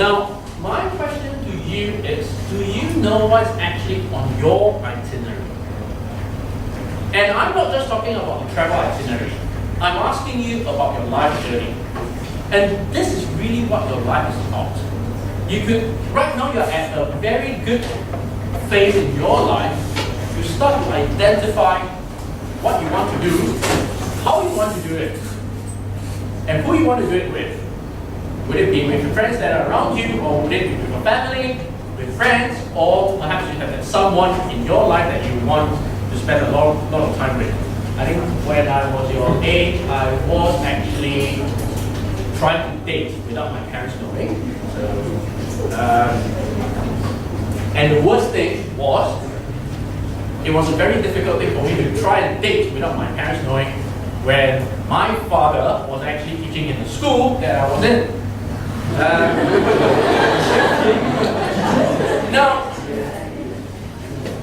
Now, my question to you is, do you know what's actually on your itinerary? And I'm not just talking about the travel itinerary. I'm asking you about your life journey. And this is really what your life is about. You could, right now you're at a very good phase in your life to start to identify what you want to do, how you want to do it, and who you want to do it with. Would it be with your friends that are around you, or would it be with your family, with friends, or perhaps you have someone in your life that you want to spend a lot of time with. I think when I was your age, I was actually trying to date without my parents knowing. And the worst thing was, it was a very difficult thing for me to try and date without my parents knowing when my father was actually teaching in the school that I was in. Now,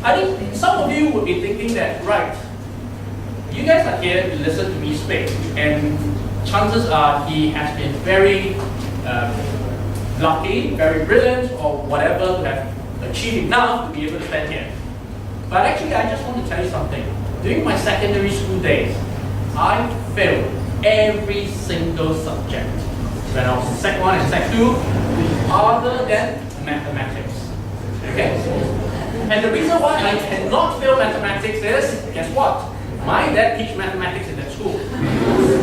I think some of you would be thinking that, right, you guys are here to listen to me speak, and chances are he has been very lucky, very brilliant, or whatever, to have achieved enough to be able to stand here. But actually, I just want to tell you something. During my secondary school days, I failed every single subject when I was in Sec 1 and Sec 2, other than mathematics. Okay? And the reason why I cannot fail mathematics is, guess what? My dad teach mathematics in that school.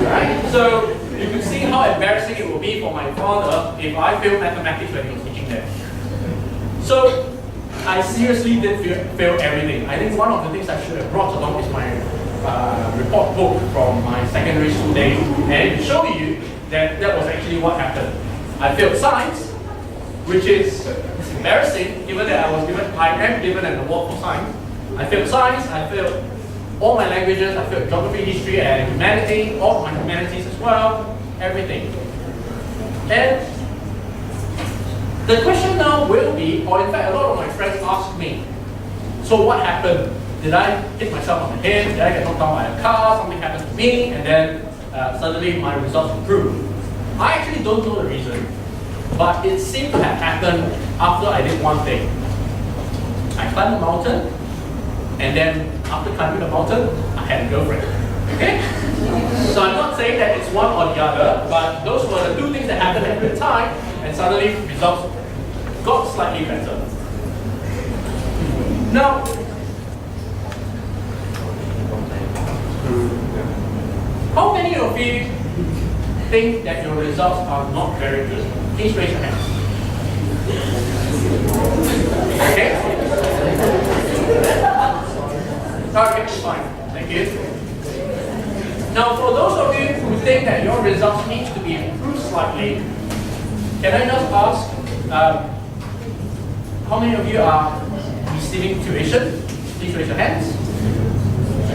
Right? So you can see how embarrassing it will be for my father if I failed mathematics when he was teaching there. So I seriously did fail everything. I think one of the things I should have brought along is my report book from my secondary school days, and to show you that that was actually what happened. I failed science, which is embarrassing given that I am given an award for science. I failed science, I failed all my languages, I failed geography, history, and humanity, all my humanities as well, everything. And the question now will be, or in fact a lot of my friends ask me, so what happened? Did I hit myself on the head? Did I get knocked down by a car? Something happened to me, and then suddenly my results improved? I actually don't know the reason, but it seemed to have happened after I did one thing. I climbed a mountain, and then after climbing the mountain, I had a girlfriend. Okay? So I'm not saying that it's one or the other, but those were the two things that happened at the time, and suddenly results got slightly better. Now, how many of you think that your results are not very good? Please raise your hands. Okay? Okay, fine. Thank you. Now, for those of you who think that your results need to be improved slightly, can I just ask, how many of you are receiving tuition? Please raise your hands.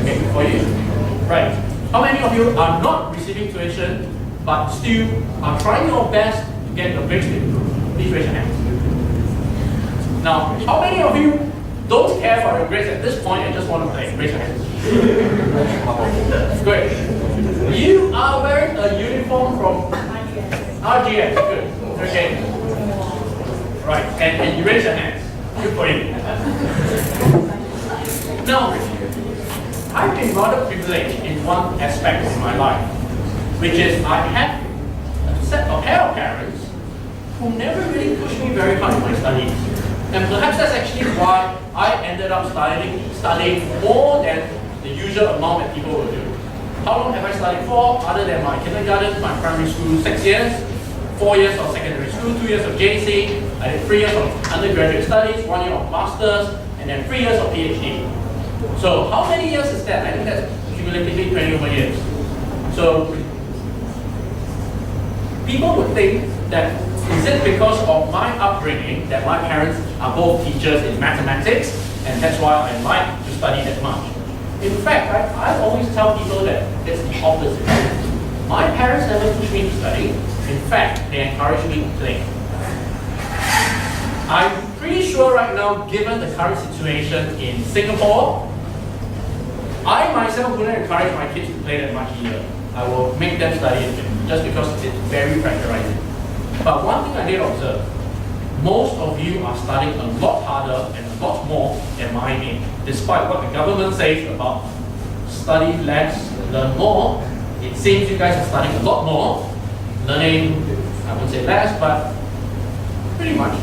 Okay, good for you. Right. How many of you are not receiving tuition, but still are trying your best to get your grades to improve? Please raise your hands. Now, how many of you don't care for your grades at this point and just want to play? Raise your hands. Good. You are wearing a uniform from RGS. Good. Okay. Right. And you raise your hands. Good for you. Now, I've been rather privileged in one aspect of my life, which is I have a pair of parents who never really pushed me very hard in my studies. And perhaps that's actually why I ended up studying more than the usual amount that people will do. How long have I studied for? Other than my kindergarten, my primary school, 6 years, 4 years of secondary school, 2 years of JC, I did 3 years of undergraduate studies, 1 year of masters, and then 3 years of PhD. So how many years is that? I think that's cumulatively 20 over years. So people would think that, is it because of my upbringing that my parents are both teachers in mathematics, and that's why I like to study that much? In fact, I always tell people that it's the opposite. My parents never pushed me to study. In fact, they encouraged me to play. I'm pretty sure right now, given the current situation in Singapore, I myself wouldn't encourage my kids to play that much either. I will make them study it just because it's very pressurizing. But one thing I did observe, most of you are studying a lot harder and a lot more than my aim. Despite what the government says about study less, learn more, it seems you guys are studying a lot more, learning, I wouldn't say less, but pretty much.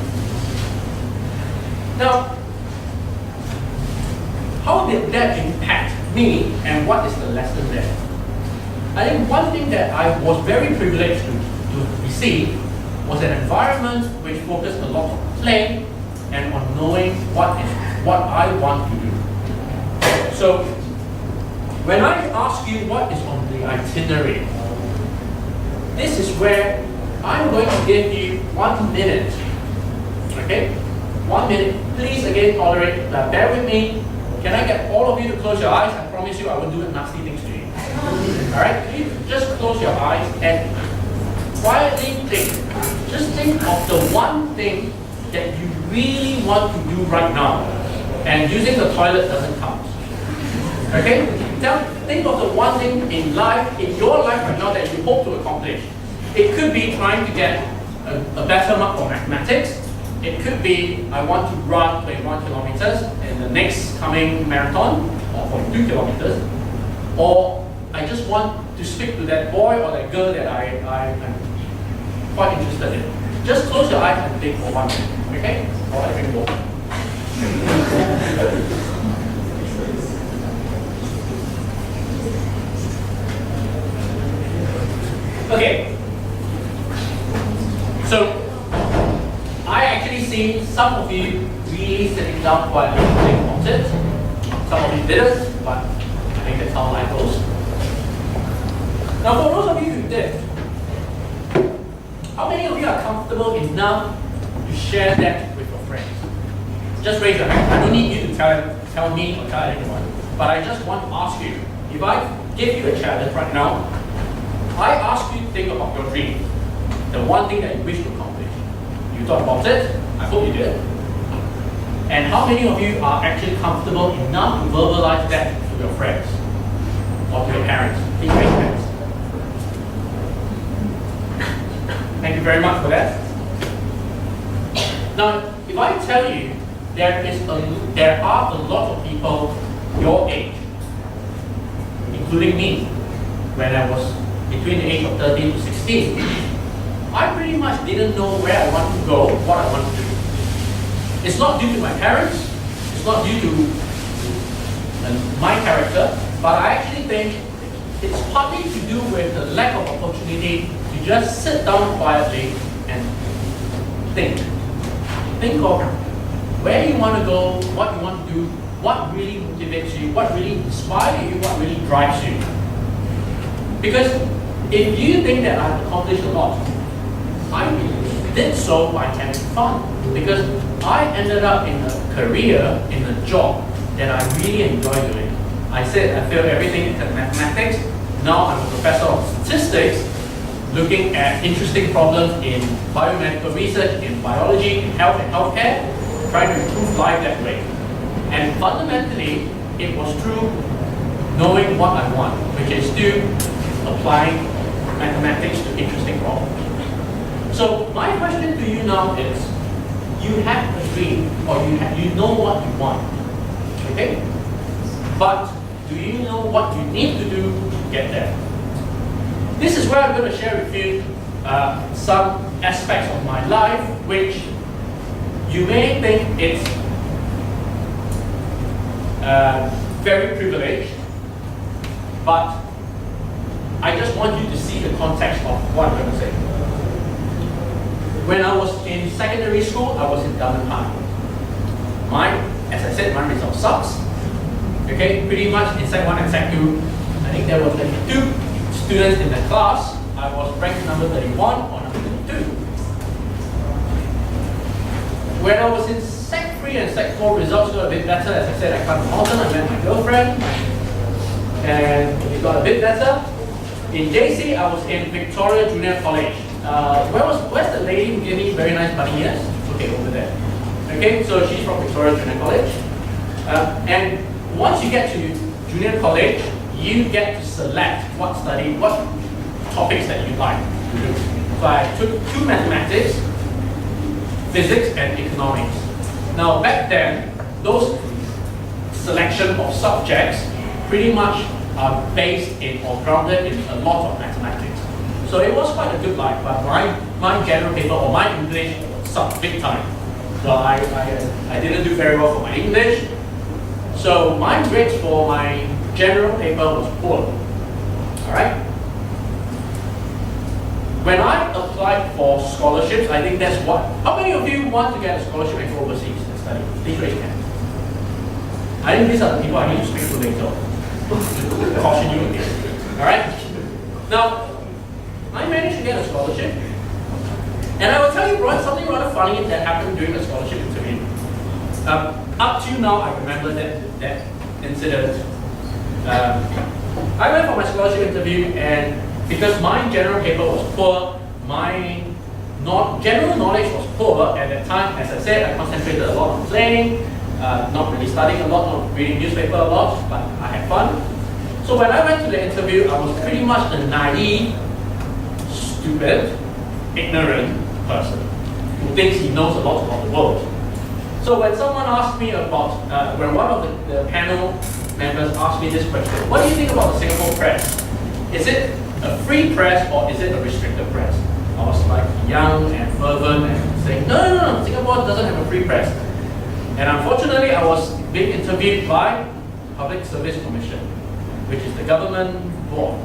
Now, how did that impact me and what is the lesson there? I think one thing that I was very privileged to receive was an environment which focused a lot on play and on knowing what I want to do. So, when I ask you what is on the itinerary, this is where I'm going to give you 1 minute. Okay? 1 minute. Please again tolerate, bear with me. Can I get all of you to close your eyes? I promise you I won't do nasty things to you. Alright? You just close your eyes and quietly think. Just think of the one thing that you really want to do right now. And using the toilet doesn't count. Okay? Think of the one thing in life, in your life right now that you hope to accomplish. It could be trying to get a better mark for mathematics. It could be, I want to run 21 kilometers in the next coming marathon, or 42 kilometers. Or I just want to speak to that boy or that girl that I'm quite interested in. Just close your eyes and think for 1 minute, okay? While I drink water. Okay. So, I actually see some of you really sitting down quietly and think about it. Some of you didn't, but I think that's how life goes. Now, for those of you who did, how many of you are comfortable enough to share that with your friends? Just raise your hand. I don't need you to tell me or tell anyone, but I just want to ask you, if I give you a challenge right now, I ask you to think about your dream, the one thing that you wish to accomplish. You thought about it, I hope you did. And how many of you are actually comfortable enough to verbalize that to your friends or to your parents? Please raise your hands. Thank you very much for that. Now, if I tell you there are a lot of people your age, including me, when I was between the age of 13 to 16, I pretty much didn't know where I want to go, what I want to do. It's not due to my parents, it's not due to my character, but I actually think it's partly to do with the lack of opportunity to just sit down quietly and think. Think of where you want to go, what you want to do, what really motivates you, what really inspires you, what really drives you. Because if you think that I've accomplished a lot, I did so by having fun. Because I ended up in a career, in a job that I really enjoy doing. I said I failed everything except mathematics. Now I'm a professor of statistics, looking at interesting problems in biomedical research, in biology, in health and healthcare, trying to improve life that way. And fundamentally, it was through knowing what I want, which is to applying mathematics to interesting problems. So my question to you now is, you have a dream, or you know what you want, okay? But do you know what you need to do to get there? This is where I'm going to share with you some aspects of my life which you may think it's very privileged, but I just want you to see the context of what I'm going to say. When I was in secondary school, I was in Dunman High. As I said, my result sucks. Okay, pretty much in Sec 1 and Sec 2, I think there were 32 students in the class. I was ranked number 31 or number 32. When I was in Sec 3 and Sec 4, results got a bit better. As I said, I climbed the mountain, I met my girlfriend, and it got a bit better. In JC, I was in Victoria Junior College. Where's the lady who gave me very nice bunny ears? Okay, over there. Okay, so she's from Victoria Junior College. And once you get to junior college, you get to select what topics that you like to do. So I took 2 mathematics, physics and economics. Now back then, those selection of subjects pretty much are based in or grounded in a lot of mathematics. So it was quite a good life, but my general paper or my English sucked big time. So I didn't do very well for my English. So my grades for my general paper was poor. Alright? When I applied for scholarships, I think that's what. How many of you want to get a scholarship and go overseas and study? Please raise your hand. I think these are the people I need to speak to later. Caution you again. Alright? Now, I managed to get a scholarship. And I will tell you something rather funny that happened during the scholarship interview. Up to now, I remember that incident. I went for my scholarship interview, and because my general paper was poor, my general knowledge was poor at that time. As I said, I concentrated a lot on playing, not really studying a lot, not reading newspaper a lot, but I had fun. So when I went to the interview, I was pretty much a naive, stupid, ignorant person who thinks he knows a lot about the world. So when someone asked me about, when one of the panel members asked me this question, what do you think about the Singapore press? Is it a free press or is it a restricted press? I was like young and fervent and saying, no, Singapore doesn't have a free press. And unfortunately, I was being interviewed by Public Service Commission, which is the government board.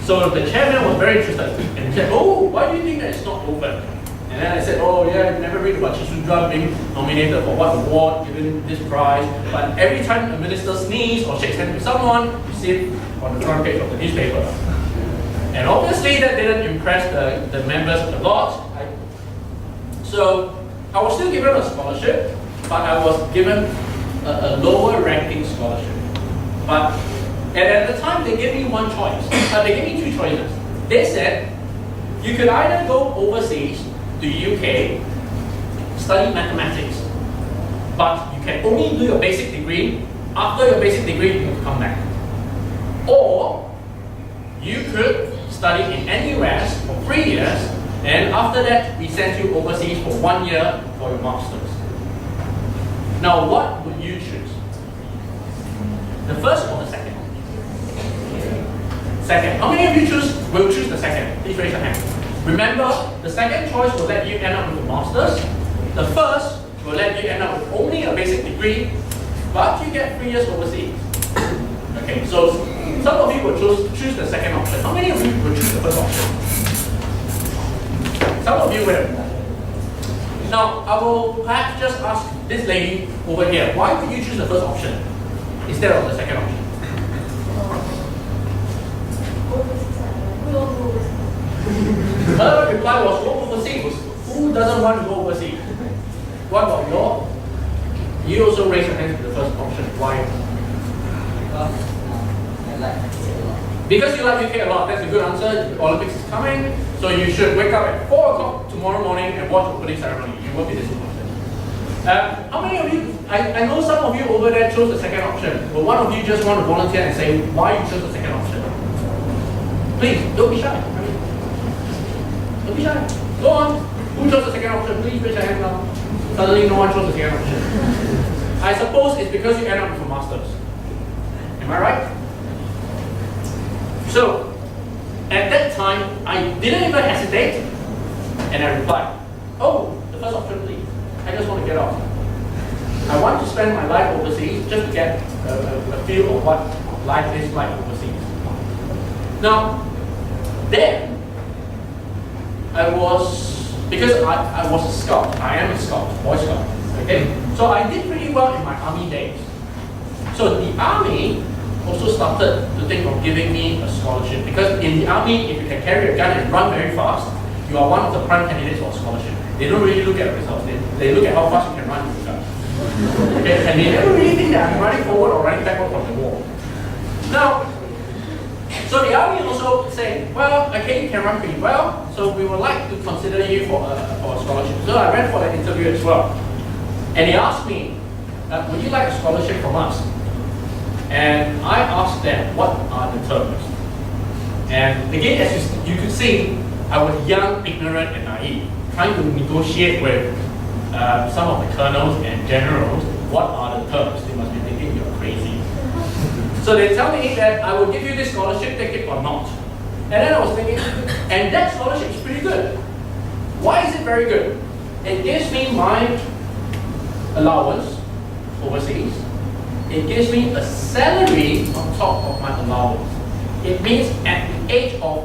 So the chairman was very interested and said, oh, why do you think that it's not open? And then I said, oh yeah, you never read about Chisudra being nominated for what award, given this prize. But every time a minister sneezes or shakes hands with someone, you see it on the front page of the newspaper. And obviously that didn't impress the members a lot. So I was still given a scholarship, but I was given a lower ranking scholarship. But at the time they gave me one choice. They gave me two choices. They said, you could either go overseas to UK, study mathematics, but you can only do your basic degree. After your basic degree, you have to come back. Or you could study in NUS for 3 years, and after that, we send you overseas for 1 year for your master's. Now, what would you choose? The first or the second? Second. How many of you will choose the second? Please raise your hand. Remember, the second choice will let you end up with a master's. The first will let you end up with only a basic degree, but you get 3 years overseas. Okay, so some of you will choose the second option. How many of you will choose the first option? Some of you will. Now, I will perhaps just ask this lady over here, why would you choose the first option instead of the second option? Her reply was go overseas. Who doesn't want to go overseas? What about your? You also raise your hand to the first option. Why? I like UK a lot. Because you like UK a lot. That's a good answer. The Olympics is coming, so you should wake up at 4 o'clock tomorrow morning and watch the opening ceremony. You won't be disappointed. How many of you? I know some of you over there chose the second option, but one of you just want to volunteer and say why you chose the second option. Please don't be shy. Don't be shy. Go on. Who chose the second option? Please raise your hand now. Suddenly no one chose the second option. I suppose it's because you end up with a master's. Am I right? So, at that time, I didn't even hesitate, and I replied, oh, the first option please. I just want to get out. I want to spend my life overseas just to get a feel of what life is like overseas. Now, then, because I was a scout, I am a scout, Boy Scout, okay? So I did pretty well in my army days. So the army also started to think of giving me a scholarship, because in the army, if you can carry a gun and run very fast, you are one of the prime candidates for a scholarship. They don't really look at results, they look at how fast you can run with the gun. Okay? And they never really think that I'm running forward or running backward from the wall. Now, so the army also saying, well, okay, you can run pretty well, so we would like to consider you for a scholarship. So I went for the interview as well. And he asked me, would you like a scholarship from us? And I asked them, what are the terms? And again, as you could see, I was young, ignorant, and naive, trying to negotiate with some of the colonels and generals, what are the terms? They must be thinking you're crazy. So they tell me that I will give you this scholarship, take it or not. And then I was thinking, and that scholarship is pretty good. Why is it very good? It gives me my allowance overseas. It gives me a salary on top of my allowance. It means at the age of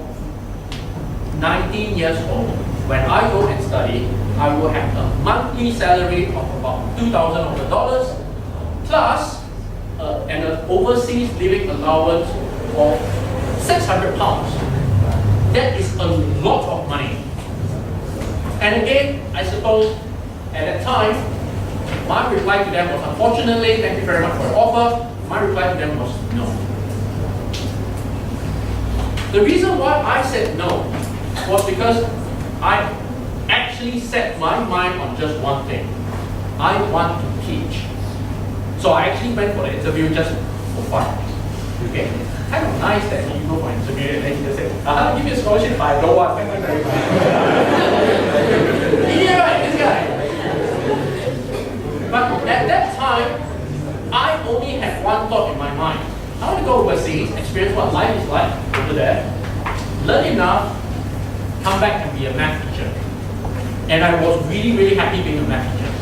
19 years old, when I go and study, I will have a monthly salary of about $2,000 plus an overseas living allowance of £600. That is a lot of money. And again, I suppose at that time, my reply to them was, unfortunately, thank you very much for the offer. My reply to them was no. The reason why I said no was because I actually set my mind on just one thing. I want to teach. So I actually went for the interview just for fun. Okay? Kind of nice that you go for an interview and then you just say, I'll give you a scholarship, but I don't want. Thank you very much. Yeah, right, this guy. But at that time, I only had one thought in my mind. I want to go overseas, experience what life is like over there, learn enough, come back and be a math teacher. And I was really, really happy being a math teacher.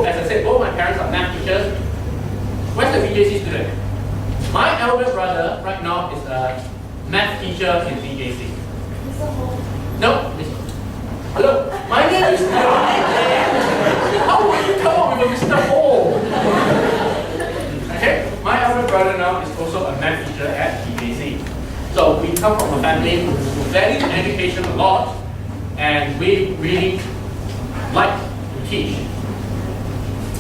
As I said, both my parents are math teachers. Where's the VJC student? My elder brother right now is a math teacher in VJC. Mr. Ho. No, hello, my name is Ying. How will you come up with a Mr. Ho? Okay, my elder brother now is also a math teacher at VJC. So we come from a family who values education a lot, and we really like to teach.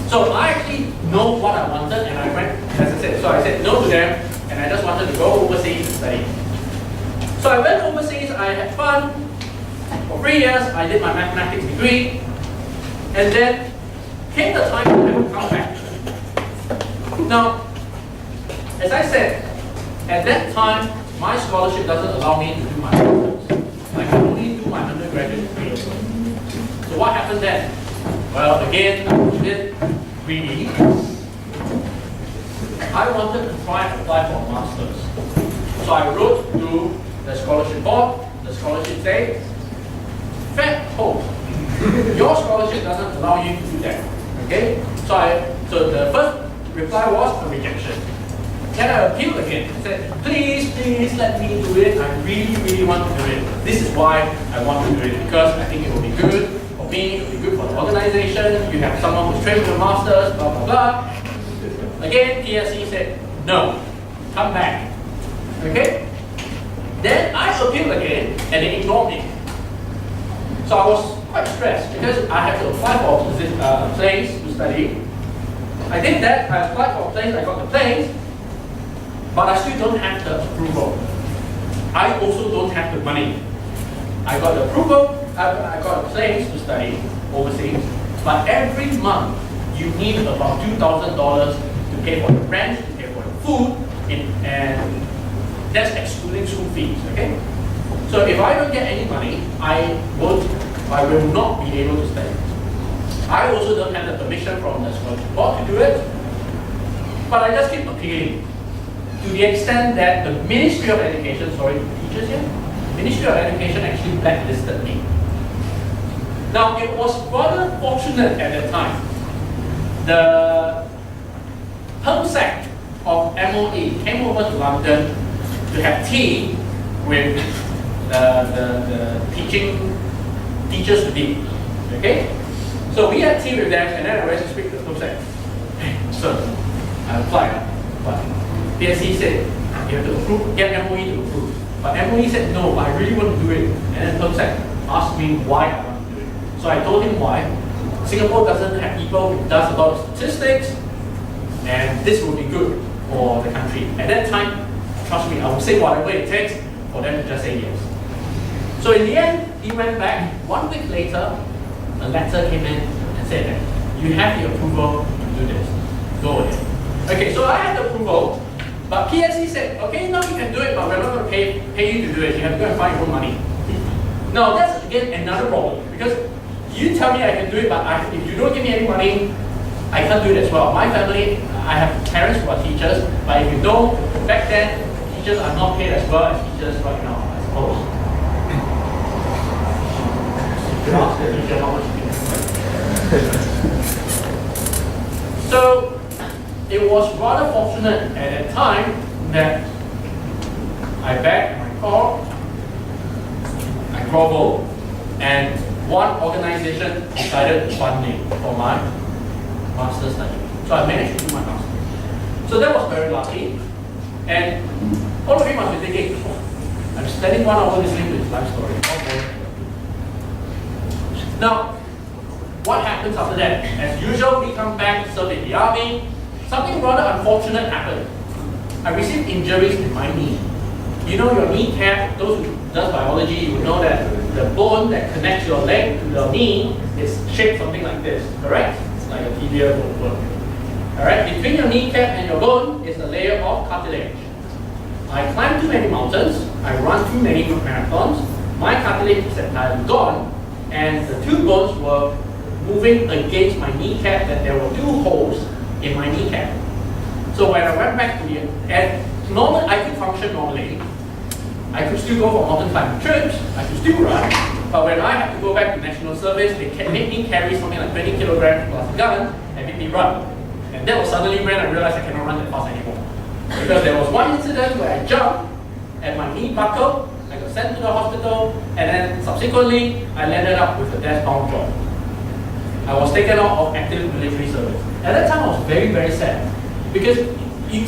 So I actually know what I wanted, and I went, as I said, so I said no to them, and I just wanted to go overseas to study. So I went overseas, I had fun. For 3 years, I did my mathematics degree, and then came the time to have to come back. Now, as I said, at that time, my scholarship doesn't allow me to do my master's. I can only do my undergraduate degree. So what happened then? Well, again, I did greedy. I wanted to try and apply for a master's. So I wrote to the scholarship board. The scholarship said, "Fat hope, your scholarship doesn't allow you to do that." Okay? So the first reply was a rejection. Then I appealed again. I said, please let me do it. I really, really want to do it. This is why I want to do it, because I think it will be good for me, it will be good for the organization. You have someone who's trained for a master's, blah, blah, blah. Again, PSC said, no, come back. Okay? Then I appealed again, and they ignored me. So I was quite stressed, because I had to apply for a place to study. I did that, I applied for a place, I got the place, but I still don't have the approval. I also don't have the money. I got the approval, I got a place to study overseas, but every month you need about $2,000 to pay for the rent, to pay for the food, and that's excluding school fees, okay? So if I don't get any money, I will not be able to study. I also don't have the permission from the scholarship board to do it, but I just keep appealing. To the extent that the Ministry of Education, sorry, teachers here, Ministry of Education actually blacklisted me. Now, it was rather fortunate at that time. The PERMSEC of MOE came over to London to have tea with the teachers to be. Okay? So we had tea with them, and then I went to speak to the PERMSEC. Hey, sir, I applied, but PSC said, you have to approve, get MOE to approve. But MOE said, no, I really want to do it. And then PERMSEC asked me why I want to do it. So I told him why. Singapore doesn't have people who does a lot of statistics, and this will be good for the country. At that time, trust me, I will say whatever it takes for them to just say yes. So in the end, he went back. 1 week later, a letter came in and said that you have the approval to do this. Go ahead. Okay, so I had the approval. But PSC said, okay, now you can do it, but we're not going to pay you to do it. You have to go and find your own money. Now, that's again another problem, because you tell me I can do it, but if you don't give me any money, I can't do it as well. My family, I have parents who are teachers, but if you don't, back then, teachers are not paid as well as teachers right now, I suppose. So, it was rather fortunate at that time that I begged my call, I groveled, and one organization decided to fund me for my master's study. So I managed to do my master's. So that was very lucky. And all of you must be thinking, oh, I'm spending 1 hour listening to his life story. Okay. Now, what happens after that? As usual, we come back, serve in the army. Something rather unfortunate happened. I received injuries in my knee. You know your kneecap, those who does biology, you will know that the bone that connects your leg to your knee is shaped something like this, correct? It's like a tibia bone. Alright, between your kneecap and your bone is a layer of cartilage. I climbed too many mountains, I run too many marathons, my cartilage is entirely gone, and the two bones were moving against my kneecap, and there were 2 holes in my kneecap. So when I went back to the end, normally I could function normally. I could still go for mountain climbing trips, I could still run, but when I have to go back to national service, they can make me carry something like 20 kilograms plus a gun and make me run. And that was suddenly when I realized I cannot run that fast anymore. Because there was one incident where I jumped and my knee buckled, I got sent to the hospital, and then subsequently I landed up with a death-bound job. I was taken out of active military service. At that time I was very, very sad. Because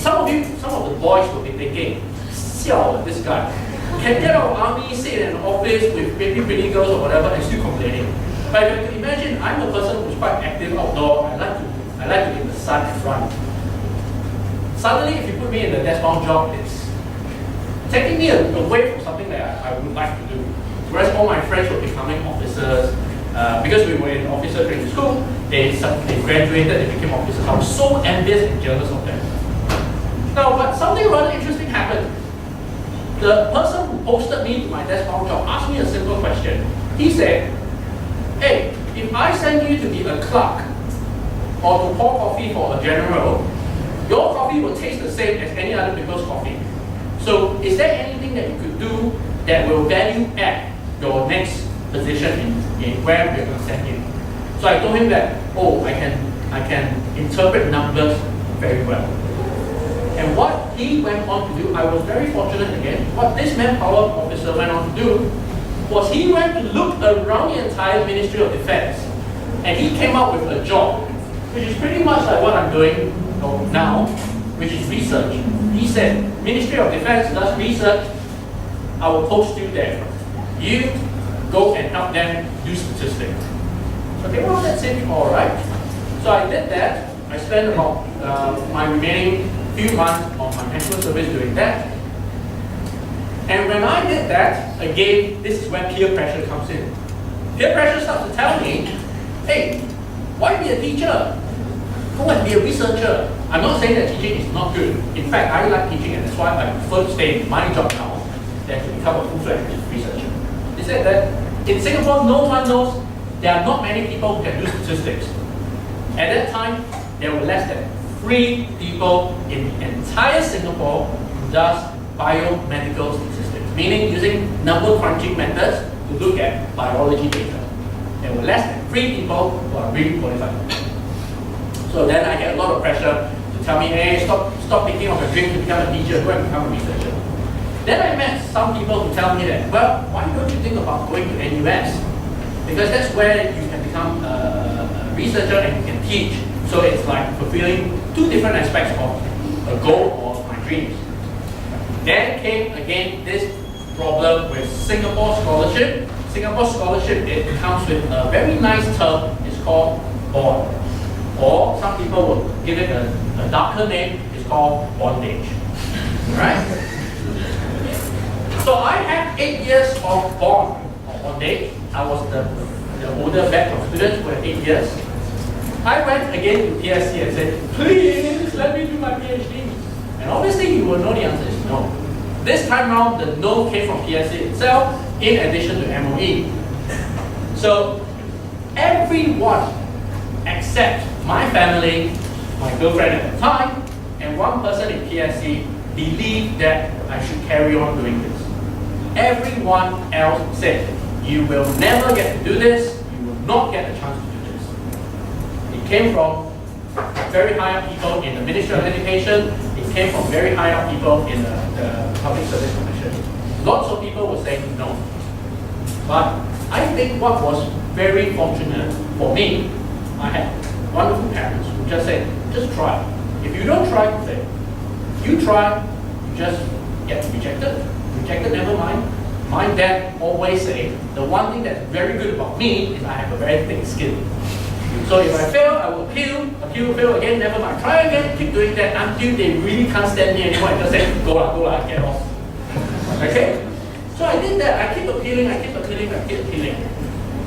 some of the boys will be thinking, siao, this guy can get out of army, sit in an office with pretty girls or whatever and still complaining. But if you can imagine, I'm a person who's quite active outdoor, I like to be in the sun and run. Suddenly, if you put me in the desk-bound job, it's taking me away from something that I would like to do. Whereas all my friends were becoming officers, because we were in officer training school, they graduated, they became officers. I was so envious and jealous of them. Now, but something rather interesting happened. The person who posted me to my desk-bound job asked me a simple question. He said, hey, if I send you to be a clerk or to pour coffee for a general, your coffee will taste the same as any other people's coffee. So is there anything that you could do that will value add your next position in where we're going to send you? So I told him that, oh, I can interpret numbers very well. And what he went on to do, I was very fortunate again, what this manpower officer went on to do was he went to look around the entire Ministry of Defense and he came up with a job, which is pretty much like what I'm doing now, which is research. He said, Ministry of Defense does research, I will post you there. You go and help them do statistics. Okay, well, that seems all right. So I did that. I spent about my remaining few months of my national service doing that. And when I did that, again, this is when peer pressure comes in. Peer pressure starts to tell me, hey, why be a teacher? Go and be a researcher. I'm not saying that teaching is not good. In fact, I like teaching, and that's why I prefer to stay in my job now than to become a full-fledged researcher. They said that in Singapore, no one knows there are not many people who can do statistics. At that time, there were less than 3 people in the entire Singapore who does biomedical statistics, meaning using number crunching methods to look at biology data. There were less than 3 people who are really qualified. So then I get a lot of pressure to tell me, hey, stop thinking of a dream to become a teacher, go and become a researcher. Then I met some people who tell me that, well, why don't you think about going to NUS? Because that's where you can become a researcher and you can teach. So it's like fulfilling 2 different aspects of a goal or my dreams. Then came again this problem with Singapore scholarship. Singapore scholarship, it comes with a very nice term, it's called bond. Or some people will give it a darker name, it's called bondage. Right? So I had 8 years of bondage. I was the older batch of students who had 8 years. I went again to PSC and said, please let me do my PhD. And obviously you will know the answer is no. This time round, the no came from PSC itself, in addition to MOE. So Everyone except my family, my girlfriend at the time, and one person in PSC believed that I should carry on doing this. Everyone else said, you will never get to do this, you will not get a chance to do this. It came from very high up people in the Ministry of Education, it came from very high up people in the Public Service Commission. Lots of people were saying no. But I think what was very fortunate for me, I had wonderful parents who just said, just try. If you don't try, you fail. You try, you just get rejected. Rejected, never mind. My dad always said, the one thing that's very good about me is I have a very thick skin. So if I fail, I will appeal, fail again, never mind. Try again, keep doing that until they really can't stand me anymore and just say, go lah, get off. Okay? So I did that. I keep appealing.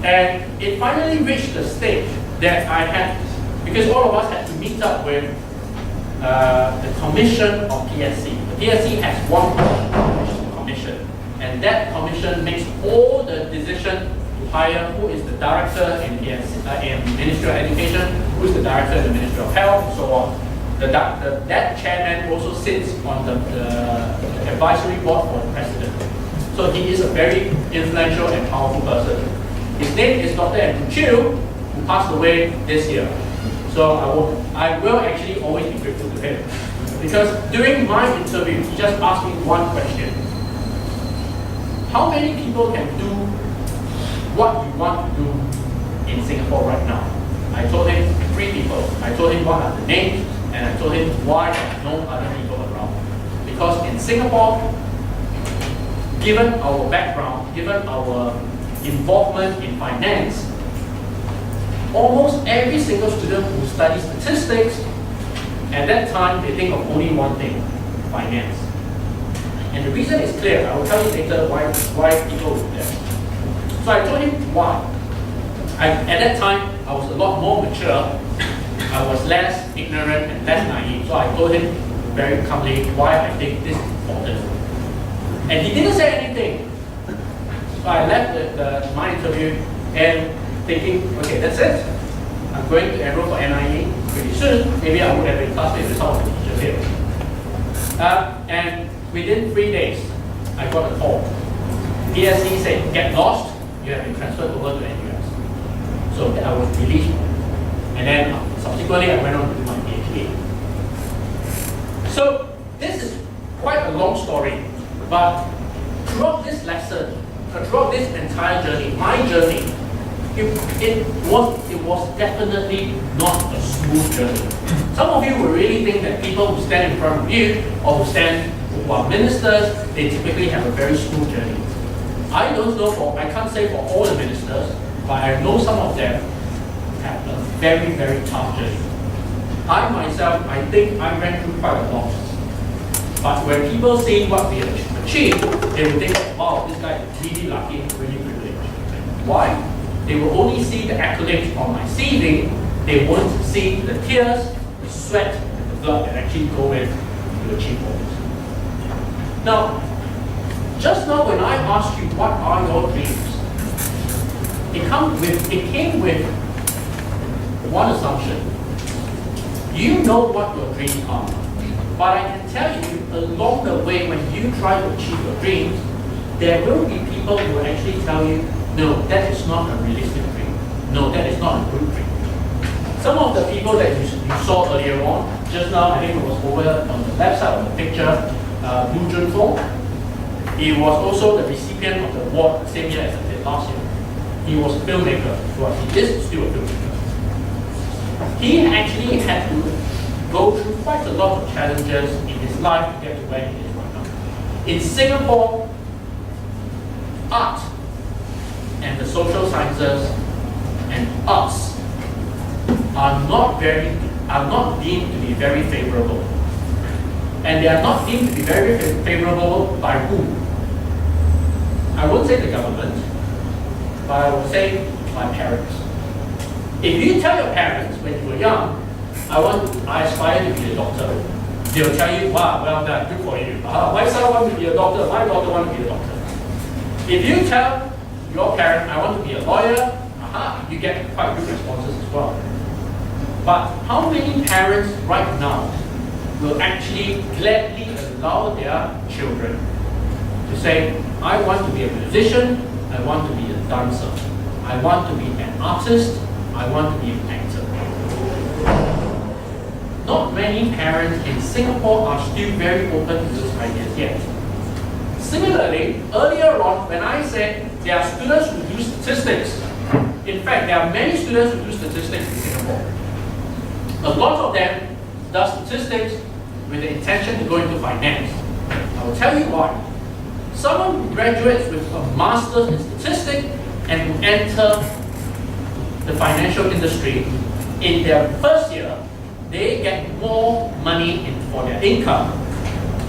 And it finally reached the stage that I had, because all of us had to meet up with the commission of PSC. The PSC has one commission, which is the commission. And that commission makes all the decisions to hire who is the director in PSC, in Ministry of Education, who is the director in the Ministry of Health, and so on. That chairman also sits on the advisory board for the president. So he is a very influential and powerful person. His name is Dr. Andrew Chiu, who passed away this year. So I will actually always be grateful to him. Because during my interview, he just asked me one question. How many people can do what you want to do in Singapore right now? I told him 3 people. I told him what are the names, and I told him why there are no other people around. Because in Singapore, given our background, given our involvement in finance, almost every single student who studies statistics, at that time they think of only one thing, finance. And the reason is clear. I will tell you later why people do that. So I told him why. At that time, I was a lot more mature. I was less ignorant and less naive. So I told him very calmly why I think this is important. And he didn't say anything. So I left my interview and thinking, okay, that's it. I'm going to enroll for NIE pretty soon. Maybe I would have been classmates with some of the teachers here. And within 3 days, I got a call. PSC said, get lost, you have been transferred over to NUS. So I was released. And then subsequently, I went on to do my PhD. So this is quite a long story, but throughout this lesson, throughout this entire journey, my journey, it was definitely not a smooth journey. Some of you will really think that people who stand in front of you or who are ministers, they typically have a very smooth journey. I don't know I can't say for all the ministers, but I know some of them have a very, very tough journey. I myself, I think I went through quite a lot. But when people see what we achieved, they will think, wow, this guy is really lucky, really privileged. Why? They will only see the accolades on my CV. They won't see the tears, the sweat, and the blood that actually go in to achieve all this. Now, just now when I asked you what are your dreams, it came with one assumption. You know what your dreams are. But I can tell you, along the way, when you try to achieve your dreams, there will be people who will actually tell you, no, that is not a realistic dream. No, that is not a good dream. Some of the people that you saw earlier on, just now, I think it was over on the left side of the picture, Lu Junfeng. He was also the recipient of the award the same year as I did last year. He was a filmmaker. Well, he is still a filmmaker. He actually had to go through quite a lot of challenges in his life to get to where he is right now. In Singapore, art and the social sciences and arts are not deemed to be very favorable. And they are not deemed to be very favorable by who? I won't say the government, but I will say my parents. If you tell your parents when you were young, I aspire to be a doctor, they'll tell you, wow, well done, good for you. My son wants to be a doctor, my daughter wants to be a doctor. If you tell your parent, I want to be a lawyer, you get quite good responses as well. But how many parents right now will actually gladly allow their children to say, I want to be a musician, I want to be a dancer, I want to be an artist, I want to be an actor. Not many parents in Singapore are still very open to those ideas yet. Similarly, earlier on when I said there are students who do statistics, in fact there are many students who do statistics in Singapore. A lot of them do statistics with the intention to go into finance. I will tell you why. Someone who graduates with a master's in statistics and who enter the financial industry, in their first year, they get more money for their income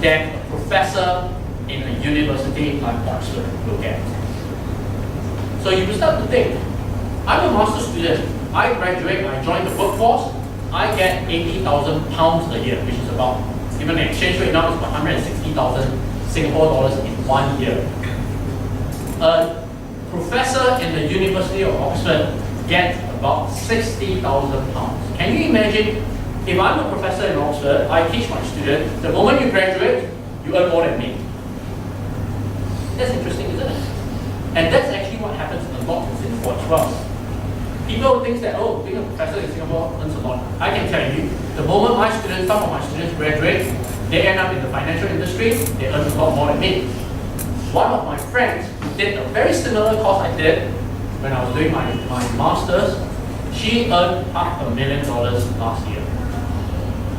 than a professor in a university like Oxford will get. So you will start to think, I'm a master's student, I graduate, I join the workforce, I get £80,000 a year, which is about, given the exchange rate now, it's about 160,000 Singapore dollars in 1 year. A professor in the University of Oxford gets about £60,000. Can you imagine, if I'm a professor in Oxford, I teach my students, the moment you graduate, you earn more than me. That's interesting, isn't it? And that's actually what happens a lot in Singapore as well. People think that, oh, being a professor in Singapore earns a lot. I can tell you, the moment some of my students graduate, they end up in the financial industry, they earn a lot more than me. One of my friends who did a very similar course I did when I was doing my master's, she earned $500,000 last year.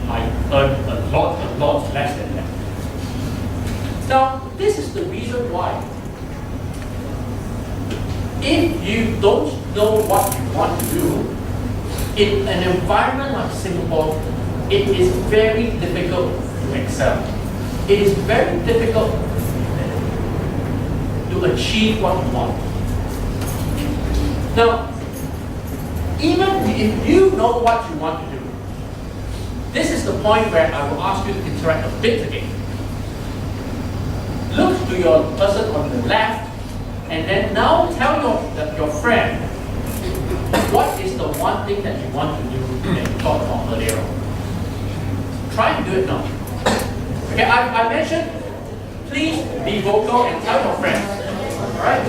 I earned a lot less than that. Now, this is the reason why. If you don't know what you want to do, in an environment like Singapore, it is very difficult to excel. It is very difficult to achieve what you want. Now, even if you know what you want to do, this is the point where I will ask you to interact a bit again. Look to your person on the left, and then now tell your friend what is the one thing that you want to do that you talked about earlier on. Try and do it now. Okay, I mentioned, please be vocal and tell your friends. Alright?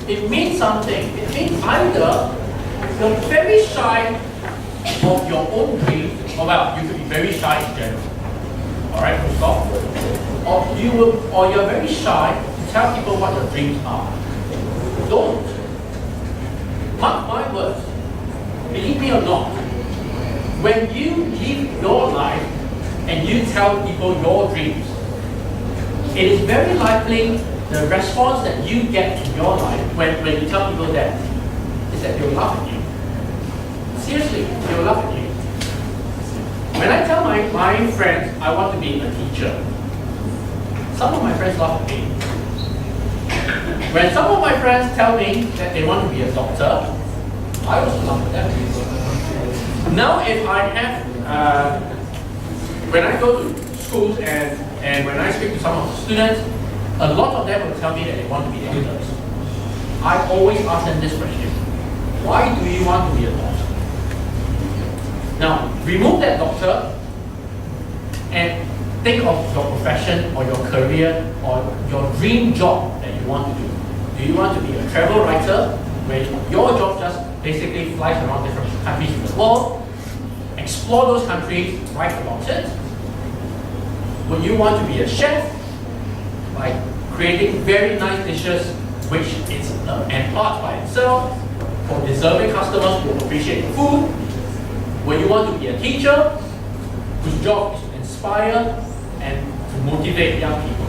It means something. It means either you're very shy of your own dreams, or well, you could be very shy in general. Alright, full stop. Or you're very shy to tell people what your dreams are. Don't. Mark my words. Believe me or not, when you live your life and you tell people your dreams, it is very likely the response that you get in your life when you tell people that is that they'll laugh at you. Seriously, they'll laugh at you. When I tell my friends I want to be a teacher, some of my friends laugh at me. When some of my friends tell me that they want to be a doctor, I also laugh at them. Now if I have, when I go to schools and when I speak to some of the students, a lot of them will tell me that they want to be doctors. I always ask them this question: why do you want to be a doctor? Now, remove that doctor and think of your profession or your career or your dream job that you want to do. Do you want to be a travel writer, where your job just basically flies around different countries in the world, explore those countries, write about it? Would you want to be a chef, by creating very nice dishes, which is an art by itself, for deserving customers who appreciate the food? Will you want to be a teacher? whose job is to inspire and to motivate young people.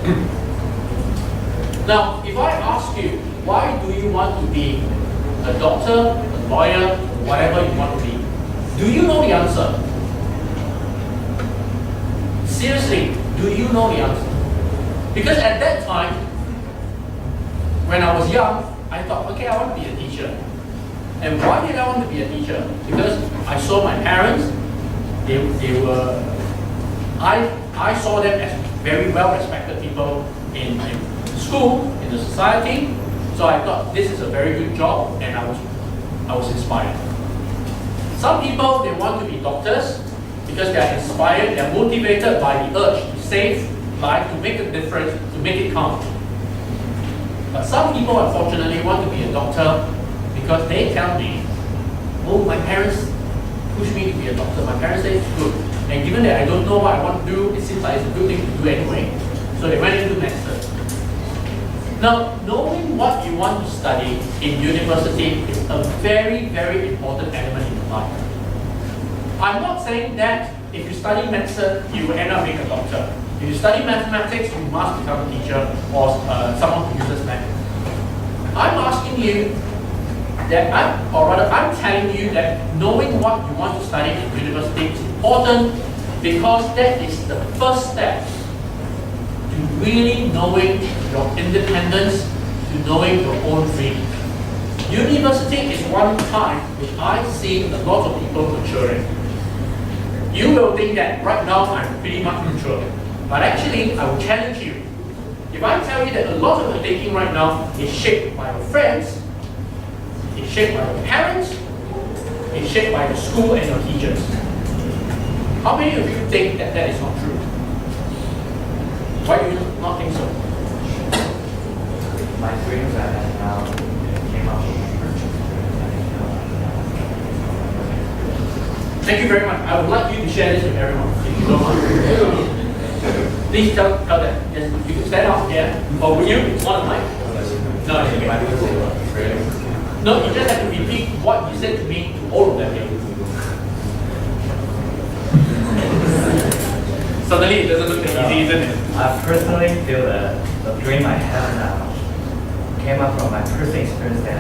Now, if I ask you, why do you want to be a doctor, a lawyer, whatever you want to be? Do you know the answer? Seriously, do you know the answer? Because at that time, when I was young, I thought, okay, I want to be a teacher. And why did I want to be a teacher? Because I saw my parents, I saw them as very well-respected people in school, in the society. So I thought this is a very good job, and I was inspired. Some people, they want to be doctors because they are inspired, they are motivated by the urge to save life, to make a difference, to make it count. But some people, unfortunately, want to be a doctor because they tell me, oh, my parents push me to be a doctor. My parents say it's good. And given that I don't know what I want to do, it seems like it's a good thing to do anyway. So they went into medicine. Now, knowing what you want to study in university is a very, very important element in your life. I'm not saying that if you study medicine, you will end up being a doctor. If you study mathematics, you must become a teacher or someone who uses math. I'm asking you that, I'm telling you that knowing what you want to study in university is important because that is the first step to really knowing your independence, to knowing your own dreams. University is one time which I see a lot of people maturing. You will think that right now I'm pretty much mature, but actually I will challenge you. If I tell you that a lot of your thinking right now is shaped by your friends, it's shaped by your parents, it's shaped by the school and your teachers. How many of you think that that is not true? Why do you not think so? My dreams I have now came up with my purchase. Thank you very much. I would like you to share this with everyone, if you don't mind. Please tell them. Yes, you can stand up here. Or will you want a mic? No, it's okay. No, you just have to repeat what you said to me to all of them here. Suddenly it doesn't look easy, isn't it? I personally feel that the dream I have now came up from my personal experience that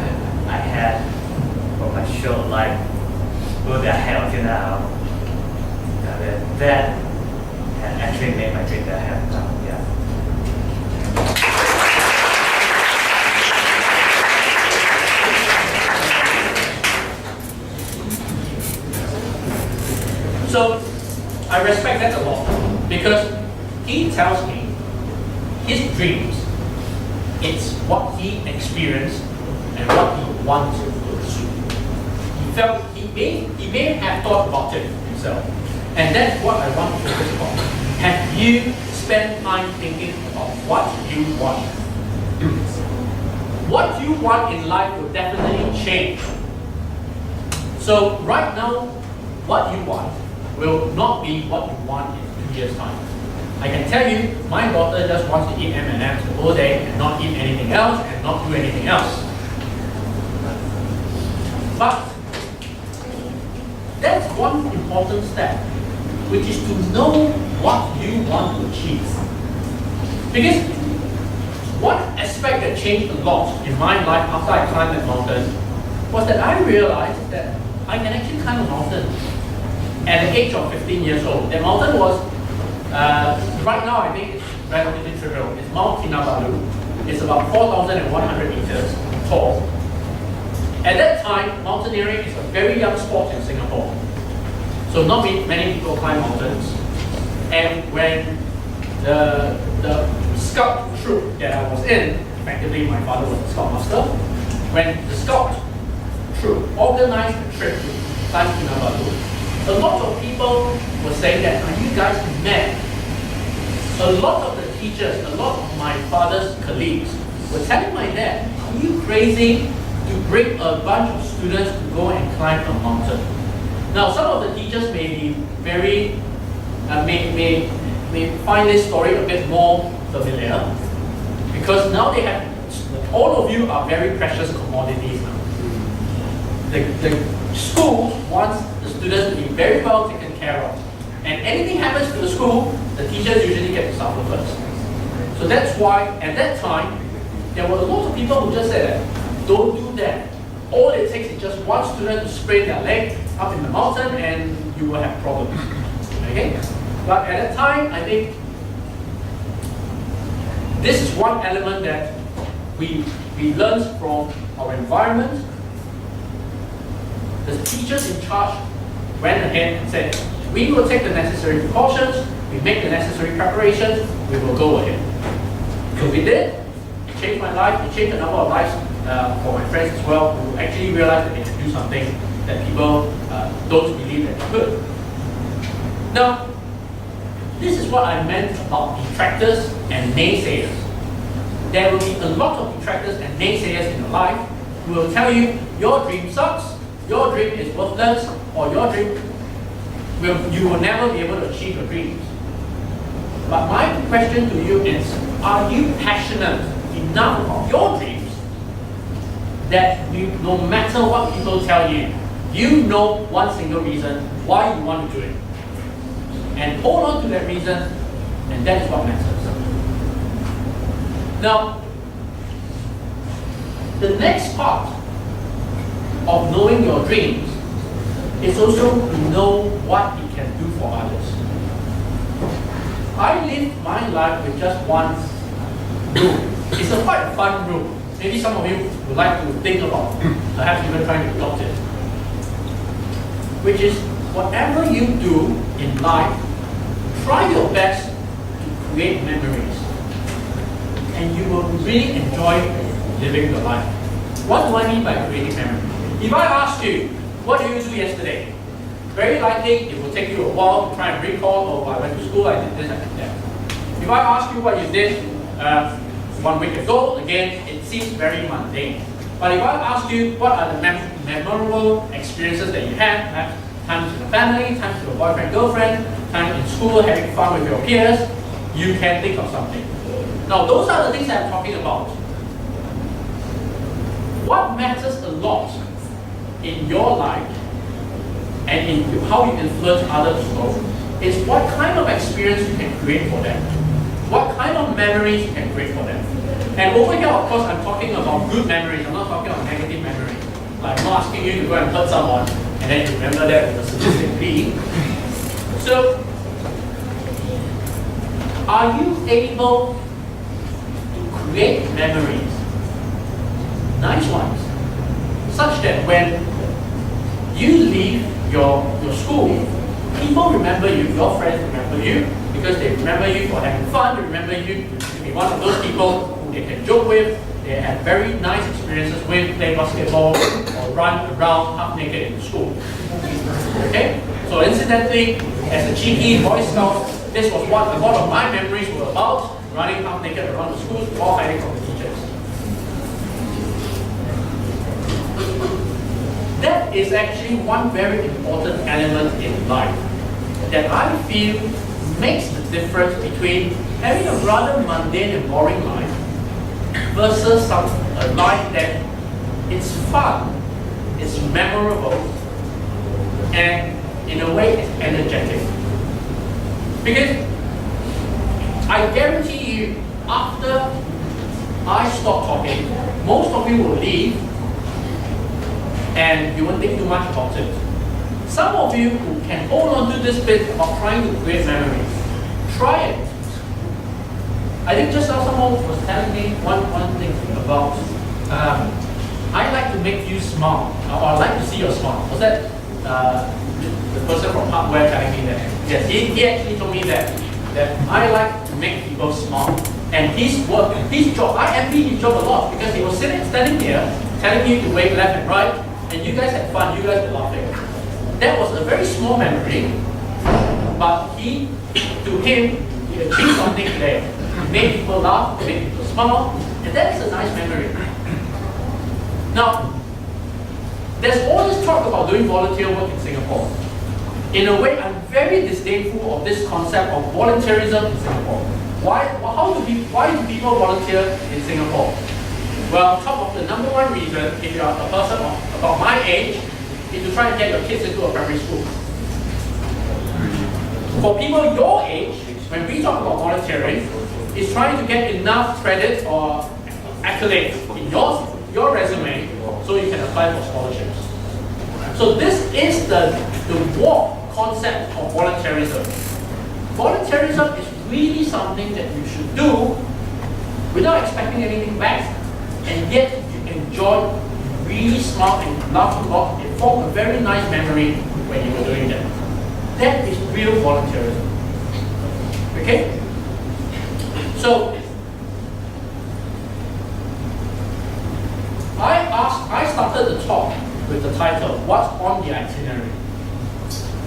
I had from my short life, that I had until now. That had actually made my dream that I have now. Yeah. So I respect that a lot because he tells me his dreams, it's what he experienced and what he wants to pursue. He felt he may have thought about it himself. And that's what I want to focus on. Have you spent time thinking about what you want? What you want in life will definitely change. So right now, what you want will not be what you want in 2 years' time. I can tell you, my daughter just wants to eat M&Ms the whole day and not eat anything else and not do anything else. But that's one important step, which is to know what you want to achieve. Because one aspect that changed a lot in my life after I climbed that mountain was that I realized that I can actually climb a mountain. At the age of 15 years old, the mountain was, right now I think it's relatively trivial. It's Mount Kinabalu. It's about 4,100 meters tall. At that time, mountaineering is a very young sport in Singapore. So not many people climb mountains. And when the scout troop that I was in, effectively my father was the scoutmaster, when the scout troop organized a trip to climb Kinabalu, a lot of people were saying that, are you guys mad? A lot of the teachers, a lot of my father's colleagues were telling my dad, are you crazy to bring a bunch of students to go and climb a mountain? Now, some of the teachers may be very, may find this story a bit more familiar because now they have, all of you are very precious commodities now. The school wants the students to be very well taken care of. And anything happens to the school, the teachers usually get to suffer first. So that's why, at that time, there were a lot of people who just said that, don't do that. All it takes is just one student to sprain their leg up in the mountain and you will have problems. Okay? But at that time, I think this is one element that we learned from our environment. The teachers in charge went ahead and said, we will take the necessary precautions, we make the necessary preparations, we will go ahead. So we did. It changed my life, it changed a number of lives for my friends as well, who actually realized that they could do something that people don't believe that they could. Now, this is what I meant about detractors and naysayers. There will be a lot of detractors and naysayers in your life who will tell you your dream sucks, your dream is worthless, or your dream you will never be able to achieve your dreams. But my question to you is, are you passionate enough about your dreams that no matter what people tell you, you know one single reason why you want to do it? And hold on to that reason, and that is what matters. Now, the next part of knowing your dreams is also to know what it can do for others. I live my life with just one rule. It's a quite fun rule. Maybe some of you would like to think about, perhaps even trying to adopt it. Which is, whatever you do in life, try your best to create memories. And you will really enjoy living your life. What do I mean by creating memories? If I ask you, what did you do yesterday? Very likely, it will take you a while to try and recall, oh, I went to school, I did this, I did that. If I ask you what you did 1 week ago, again, it seems very mundane. But if I ask you what are the memorable experiences that you had, perhaps times with your family, times with your boyfriend, girlfriend, time in school, having fun with your peers, you can think of something. Now, those are the things that I'm talking about. What matters a lot in your life and in how you influence other people is what kind of experience you can create for them. What kind of memories you can create for them. And over here, of course, I'm talking about good memories. I'm not talking about negative memories. Like, I'm not asking you to go and hurt someone and then you remember that with a sadistic B. So, are you able to create memories, nice ones, such that when you leave your school, people remember you, your friends remember you, because they remember you for having fun, they remember you to be one of those people who they can joke with, they had very nice experiences with, play basketball, or run around half naked in school. Okay? So incidentally, as a cheeky Boy Scout, this was what a lot of my memories were about, running half naked around the schools while hiding from the teachers. That is actually one very important element in life that I feel makes the difference between having a rather mundane and boring life versus a life that it's fun, it's memorable, and in a way it's energetic. Because I guarantee you, after I stop talking, most of you will leave and you won't think too much about it. Some of you who can hold on to this bit about trying to create memories, try it. I think just now someone was telling me one thing about, I like to make you smile, or I like to see your smile. Was that the person from hardware telling me that? Yes, he actually told me that I like to make people smile. And his work, his job, I envy his job a lot because he was standing here telling you to wave left and right, and you guys had fun, you guys were laughing. That was a very small memory, but to him, he achieved something there. He made people laugh, he made people smile, and that is a nice memory. Now, there's all this talk about doing volunteer work in Singapore. In a way, I'm very disdainful of this concept of volunteerism in Singapore. Why do people volunteer in Singapore? Well, on top of the number one reason, if you are a person about my age, is to try and get your kids into a primary school. For people your age, when we talk about volunteering, it's trying to get enough credit or accolades in your resume so you can apply for scholarships. So this is the warped concept of volunteerism. Volunteerism is really something that you should do without expecting anything back, and yet you enjoy, really smile and laugh a lot. It formed a very nice memory when you were doing that. That is real volunteerism. Okay? So I started the talk with the title, What's on the Itinerary?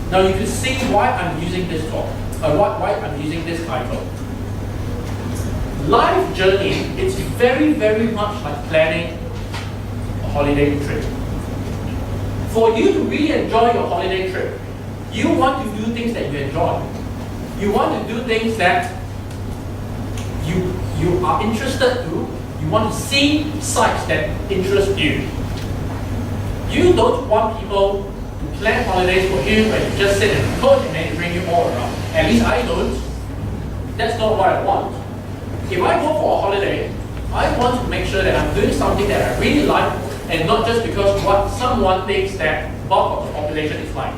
Now you can see why I'm using this talk, why I'm using this title. Life journey, it's very, very much like planning a holiday trip. For you to really enjoy your holiday trip, you want to do things that you enjoy. You want to do things that you are interested to. You want to see sites that interest you. You don't want people to plan holidays for you where you just sit in a coach and then bring you all around. At least I don't. That's not what I want. If I go for a holiday, I want to make sure that I'm doing something that I really like, and not just because what someone thinks that bulk of the population is like,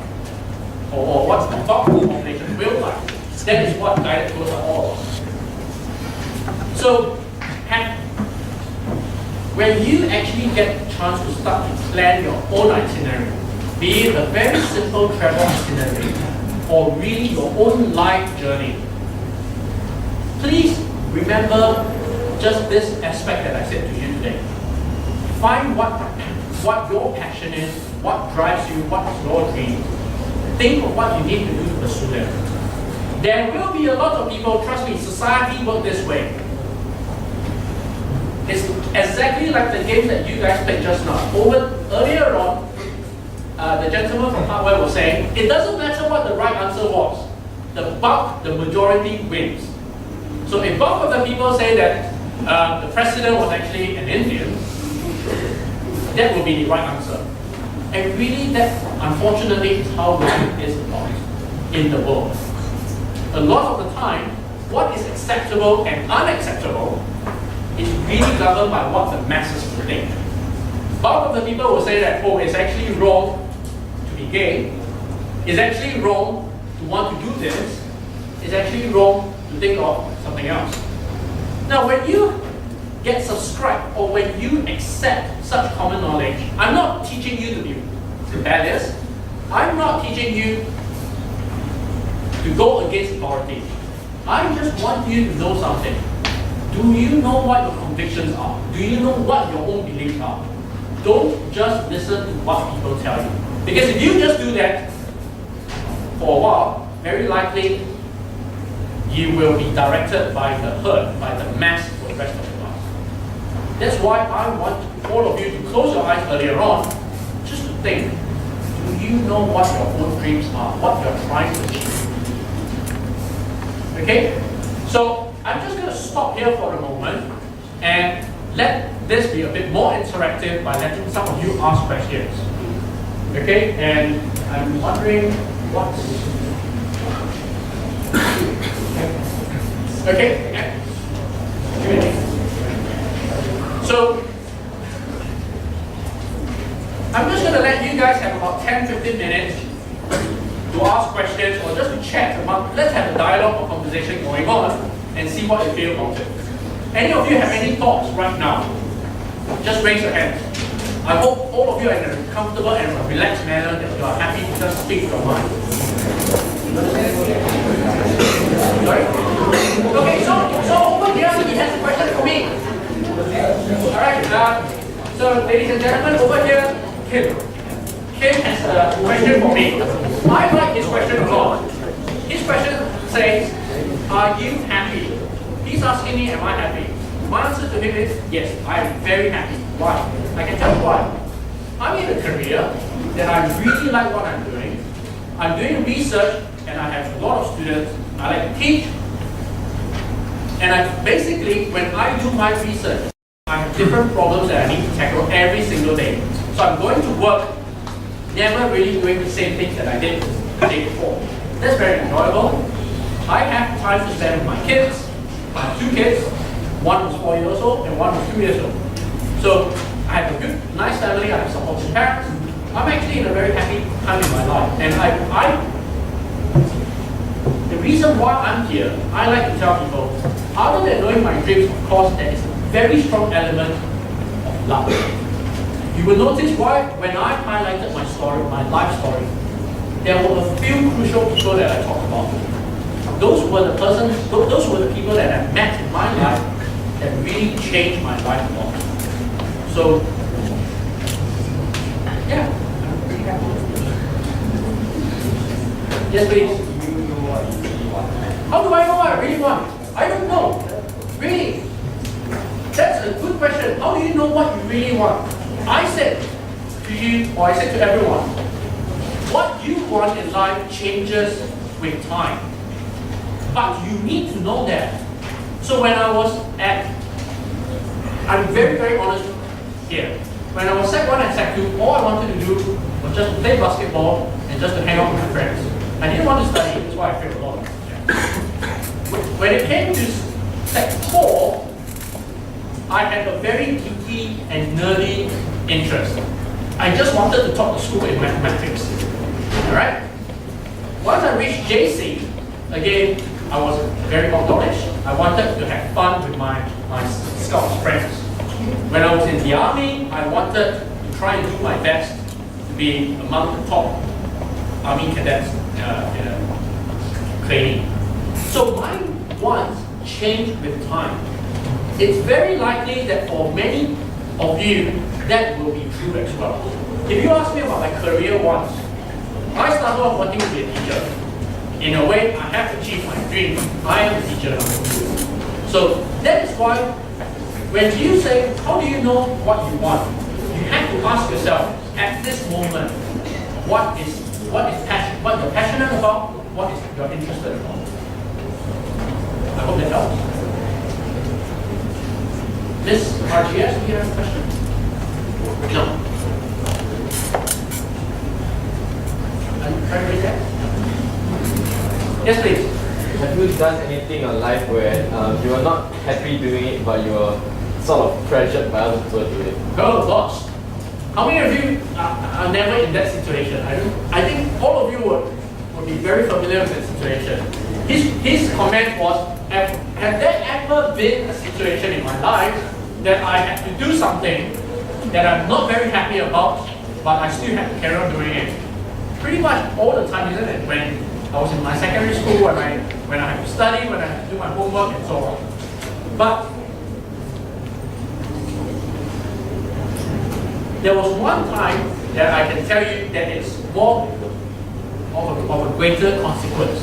or what the bulk of the population will like. That is what guided tours are all about. So, when you actually get a chance to start to plan your own itinerary, be it a very simple travel itinerary or really your own life journey, please remember just this aspect that I said to you today. Find what your passion is, what drives you, what is your dream. Think of what you need to do to pursue them. There will be a lot of people, trust me, society works this way. It's exactly like the game that you guys played just now. Earlier on, the gentleman from hardware was saying, it doesn't matter what the right answer was. The majority wins. So if both of the people say that the president was actually an Indian, that will be the right answer. And really, that unfortunately is how life is in the world. A lot of the time, what is acceptable and unacceptable is really governed by what the masses think. Bulk of the people will say that, oh, it's actually wrong to be gay. It's actually wrong to want to do this. It's actually wrong to think of something else. Now, when you get subscribed or when you accept such common knowledge, I'm not teaching you to be rebellious. I'm not teaching you to go against authority. I just want you to know something. Do you know what your convictions are? Do you know what your own beliefs are? Don't just listen to what people tell you. Because if you just do that for a while, very likely you will be directed by the herd, by the mass for the rest of your life. That's why I want all of you to close your eyes earlier on, just to think, do you know what your own dreams are, what you're trying to achieve? Okay? So, I'm just going to stop here for a moment and let this be a bit more interactive by letting some of you ask questions. Okay? And I'm wondering what... Okay? So, I'm just going to let you guys have about 10-15 minutes to ask questions or just to chat about, let's have a dialogue or conversation going on and see what you feel about it. Any of you have any thoughts right now? Just raise your hands. I hope all of you are in a comfortable and a relaxed manner that you are happy to just speak your mind. Sorry? Okay, so over here he has a question for me. Alright, so ladies and gentlemen, over here, Kim. Kim has a question for me. I like his question a lot. His question says, are you happy? He's asking me, am I happy? My answer to him is, yes, I am very happy. Why? I can tell you why. I'm in a career that I really like what I'm doing. I'm doing research and I have a lot of students. I like to teach. And basically, when I do my research, I have different problems that I need to tackle every single day. So I'm going to work, never really doing the same things that I did the day before. That's very enjoyable. I have time to spend with my kids. I have 2 kids. One was 4 years old and one was 2 years old. So I have a good, nice family. I have supportive parents. I'm actually in a very happy time in my life. And the reason why I'm here, I like to tell people, other than knowing my dreams, of course, there is a very strong element of luck. You will notice why when I highlighted my story, my life story, there were a few crucial people that I talked about. Those were the people that I met in my life that really changed my life a lot. So, yeah, I'm pretty happy. Yes, please. How do I know what I really want? I don't know. Really. That's a good question. How do you know what you really want? I said to you, or I said to everyone, what you want in life changes with time. But you need to know that. So when I was I'm very, very honest here. When I was Sec 1 and Sec 2, all I wanted to do was just to play basketball and just to hang out with my friends. I didn't want to study, that's why I failed a lot. When it came to Sec 4, I had a very geeky and nerdy interest. I just wanted to top the school in mathematics. Alright? Once I reached JC, again, I was very outdoorish. I wanted to have fun with my Scouts friends. When I was in the Army, I wanted to try and do my best to be among the top Army cadets training. So my wants changed with time. It's very likely that for many of you, that will be true as well. If you ask me about my career wants, I started off wanting to be a teacher. In a way, I have achieved my dream. I am a teacher now. So that is why when you say, how do you know what you want? You have to ask yourself, at this moment, what you're passionate about, what is you're interested about. I hope that helps. Miss RGS, do you have a question? No. Are you trying to read that? Yes, please. Have you done anything in life where you are not happy doing it, but you are sort of pressured by other people to do it? Oh, lots. How many of you are never in that situation? I think all of you would be very familiar with that situation. His comment was, have there ever been a situation in my life that I had to do something that I'm not very happy about, but I still have to carry on doing it? Pretty much all the time, isn't it? When I was in my secondary school, when I had to study, when I had to do my homework and so on. But there was one time that I can tell you that it's more of a greater consequence.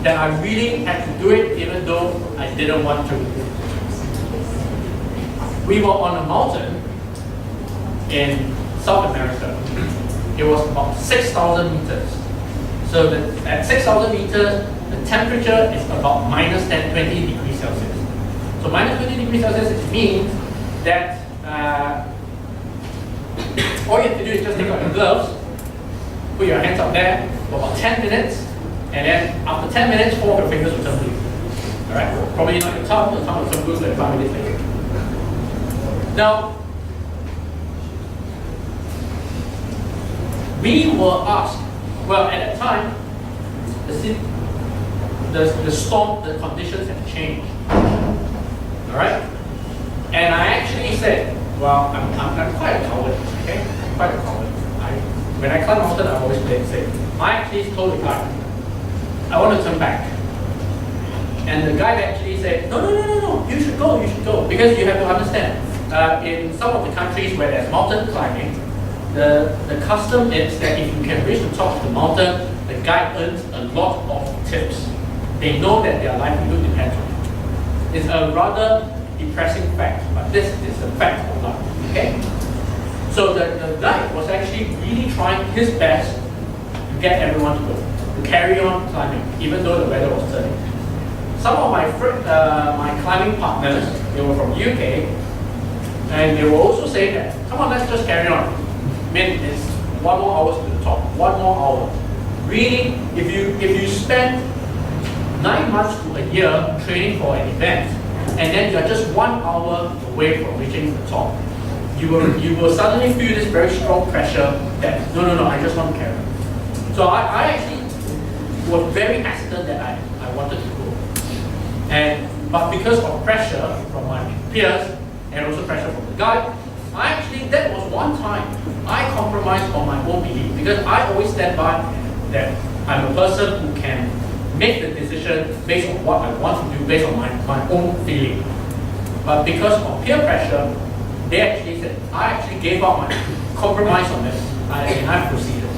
That I really had to do it even though I didn't want to. We were on a mountain in South America. It was about 6,000 meters. So at 6,000 meters, the temperature is about minus 20 degrees Celsius. So minus 20 degrees Celsius, it means that all you have to do is just take out your gloves, put your hands up there for about 10 minutes, and then after 10 minutes, 4 of your fingers will turn blue. Alright? Probably not your tongue, the tongue will turn blue like 5 minutes later. Now, we were asked, well, at that time, the storm, the conditions have changed. Alright? And I actually said, well, I'm quite a coward, okay? I'm quite a coward. When I climb mountain, I always play it safe. I actually told the guy, I want to turn back. And the guy actually said, no, you should go. Because you have to understand, in some of the countries where there's mountain climbing, the custom is that if you can reach the top of the mountain, the guide earns a lot of tips. They know that their livelihood depends on it. It's a rather depressing fact, but this is a fact of life. Okay? So the guide was actually really trying his best to get everyone to go, to carry on climbing, even though the weather was turning. Some of my my climbing partners, they were from UK, and they were also saying that, come on, let's just carry on. I mean, it's 1 more hour to the top, 1 more hour. Really, if you spend 9 months to a year training for an event, and then you're just 1 hour away from reaching the top, you will suddenly feel this very strong pressure that, no, I just want to carry. So I actually was very hesitant that I wanted to go. But because of pressure from my peers, and also pressure from the guide, that was one time I compromised on my own belief, because I always stand by that I'm a person who can make the decision based on what I want to do, based on my own feeling. But because of peer pressure, they actually said, I actually gave up my compromise on this, and I proceeded.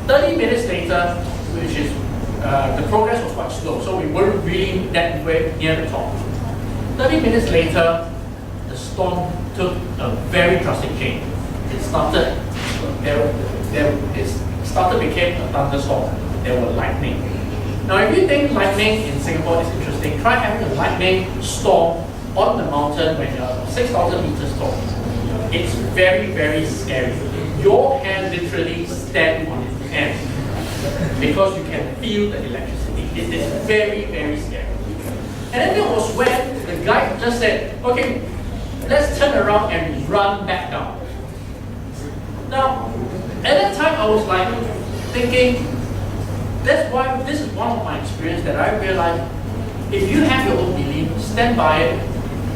30 minutes later, which is, the progress was quite slow, so we weren't really that way near the top. 30 minutes later, the storm took a very drastic change. It started became a thunderstorm. There were lightning. Now, if you think lightning in Singapore is interesting, try having a lightning storm on the mountain when you're 6,000 meters tall. It's very, very scary. Your hand literally stands on its end because you can feel the electricity. It is very, very scary. And then there was when the guide just said, okay, let's turn around and run back down. Now, at that time I was like thinking, that's why this is one of my experiences that I realized, if you have your own belief, stand by it,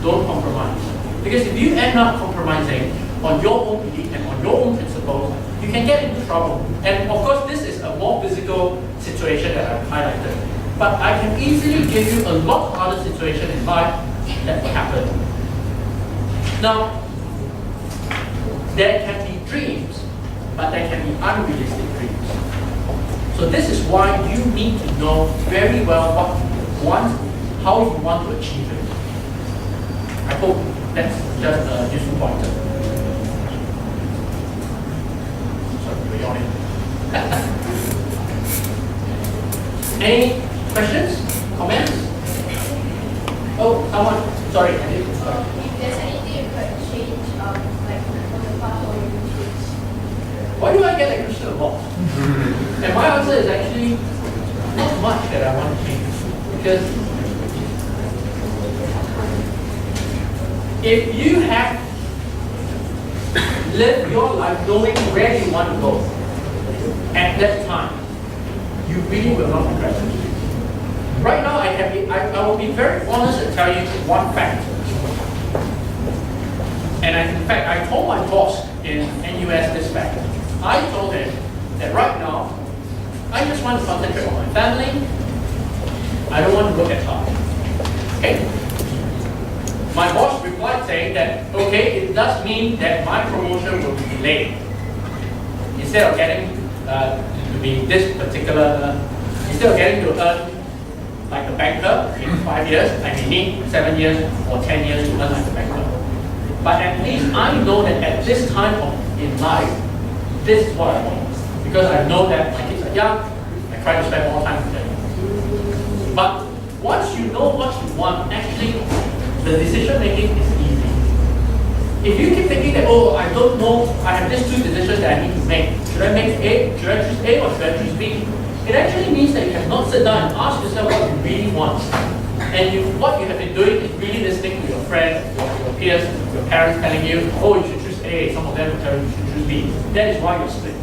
don't compromise. Because if you end up compromising on your own belief and on your own principles, you can get into trouble. And of course, this is a more physical situation that I've highlighted. But I can easily give you a lot harder situation in life that will happen. Now, there can be dreams, but there can be unrealistic dreams. So this is why you need to know very well what you want, how you want to achieve it. I hope that's just a useful pointer. Sorry, we're yawning. Any questions? Comments? Oh, someone. Sorry, I didn't. If there's anything you could change, like from the past, or you would change? Why do I get that question a lot? And my answer is actually not much that I want to change. Because if you have lived your life knowing where you want to go at that time, you really will not regret it. Right now, I will be very honest and tell you one fact. And in fact, I told my boss in NUS this fact. I told him that right now, I just want to concentrate on my family. I don't want to work as hard. Okay? My boss replied saying that, okay, it does mean that my promotion will be delayed. Instead of getting to be this particular, instead of getting to earn like a banker in 5 years, I may need 7 years or 10 years to earn like a banker. But at least I know that at this time in life, this is what I want. Because I know that my kids are young, I try to spend more time with them. But once you know what you want, actually, the decision making is easy. If you keep thinking that, oh, I don't know, I have these two decisions that I need to make. Should I make A? Should I choose A or should I choose B? It actually means that you cannot sit down and ask yourself what you really want. And what you have been doing is really listening to your friends, your peers, your parents telling you, oh, you should choose A. Some of them will tell you you should choose B. That is why you're split.